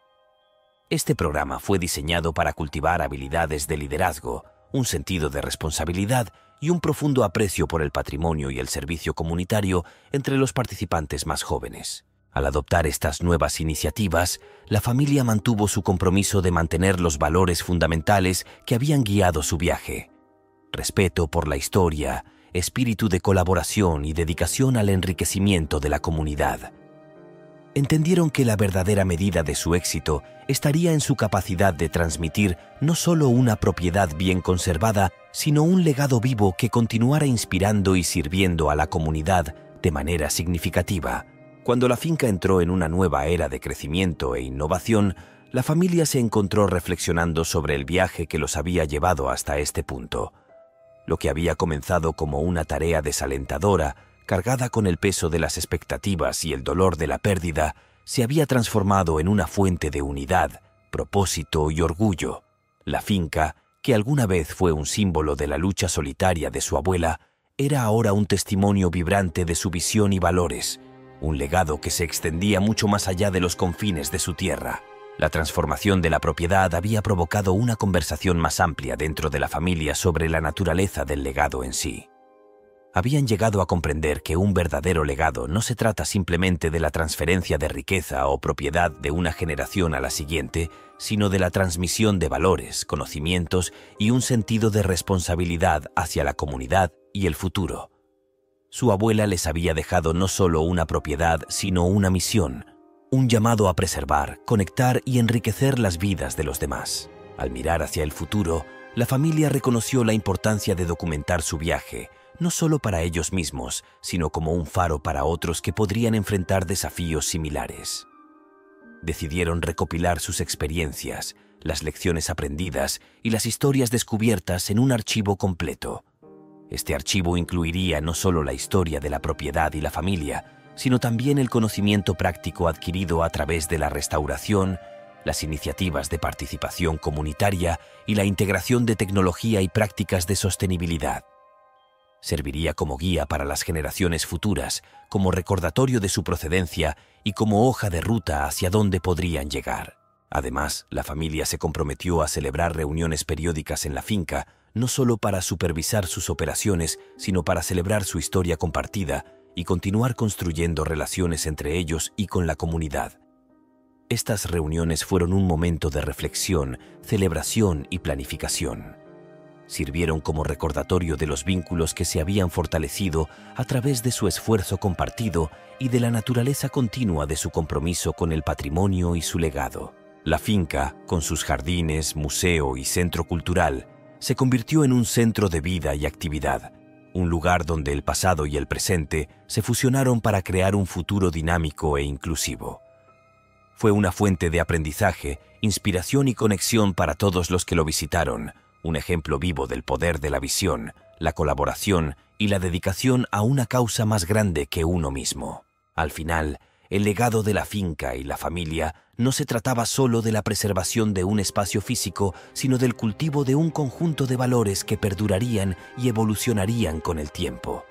Este programa fue diseñado para cultivar habilidades de liderazgo, un sentido de responsabilidad y un profundo aprecio por el patrimonio y el servicio comunitario entre los participantes más jóvenes. Al adoptar estas nuevas iniciativas, la familia mantuvo su compromiso de mantener los valores fundamentales que habían guiado su viaje: respeto por la historia, espíritu de colaboración y dedicación al enriquecimiento de la comunidad. Entendieron que la verdadera medida de su éxito estaría en su capacidad de transmitir no solo una propiedad bien conservada, sino un legado vivo que continuara inspirando y sirviendo a la comunidad de manera significativa. Cuando la finca entró en una nueva era de crecimiento e innovación, la familia se encontró reflexionando sobre el viaje que los había llevado hasta este punto. Lo que había comenzado como una tarea desalentadora, cargada con el peso de las expectativas y el dolor de la pérdida, se había transformado en una fuente de unidad, propósito y orgullo. La finca, que alguna vez fue un símbolo de la lucha solitaria de su abuela, era ahora un testimonio vibrante de su visión y valores, un legado que se extendía mucho más allá de los confines de su tierra. La transformación de la propiedad había provocado una conversación más amplia dentro de la familia sobre la naturaleza del legado en sí. Habían llegado a comprender que un verdadero legado no se trata simplemente de la transferencia de riqueza o propiedad de una generación a la siguiente, sino de la transmisión de valores, conocimientos y un sentido de responsabilidad hacia la comunidad y el futuro. Su abuela les había dejado no solo una propiedad, sino una misión, un llamado a preservar, conectar y enriquecer las vidas de los demás. Al mirar hacia el futuro, la familia reconoció la importancia de documentar su viaje, no solo para ellos mismos, sino como un faro para otros que podrían enfrentar desafíos similares. Decidieron recopilar sus experiencias, las lecciones aprendidas y las historias descubiertas en un archivo completo. Este archivo incluiría no solo la historia de la propiedad y la familia, sino también el conocimiento práctico adquirido a través de la restauración, las iniciativas de participación comunitaria y la integración de tecnología y prácticas de sostenibilidad. Serviría como guía para las generaciones futuras, como recordatorio de su procedencia y como hoja de ruta hacia dónde podrían llegar. Además, la familia se comprometió a celebrar reuniones periódicas en la finca, no solo para supervisar sus operaciones, sino para celebrar su historia compartida y continuar construyendo relaciones entre ellos y con la comunidad. Estas reuniones fueron un momento de reflexión, celebración y planificación. Sirvieron como recordatorio de los vínculos que se habían fortalecido a través de su esfuerzo compartido y de la naturaleza continua de su compromiso con el patrimonio y su legado. La finca, con sus jardines, museo y centro cultural, se convirtió en un centro de vida y actividad, un lugar donde el pasado y el presente se fusionaron para crear un futuro dinámico e inclusivo. Fue una fuente de aprendizaje, inspiración y conexión para todos los que lo visitaron, un ejemplo vivo del poder de la visión, la colaboración y la dedicación a una causa más grande que uno mismo. Al final, el legado de la finca y la familia no se trataba solo de la preservación de un espacio físico, sino del cultivo de un conjunto de valores que perdurarían y evolucionarían con el tiempo.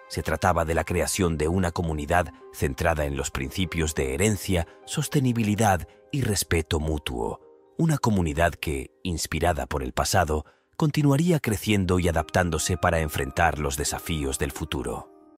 Se trataba de la creación de una comunidad centrada en los principios de herencia, sostenibilidad y respeto mutuo. Una comunidad que, inspirada por el pasado, continuaría creciendo y adaptándose para enfrentar los desafíos del futuro.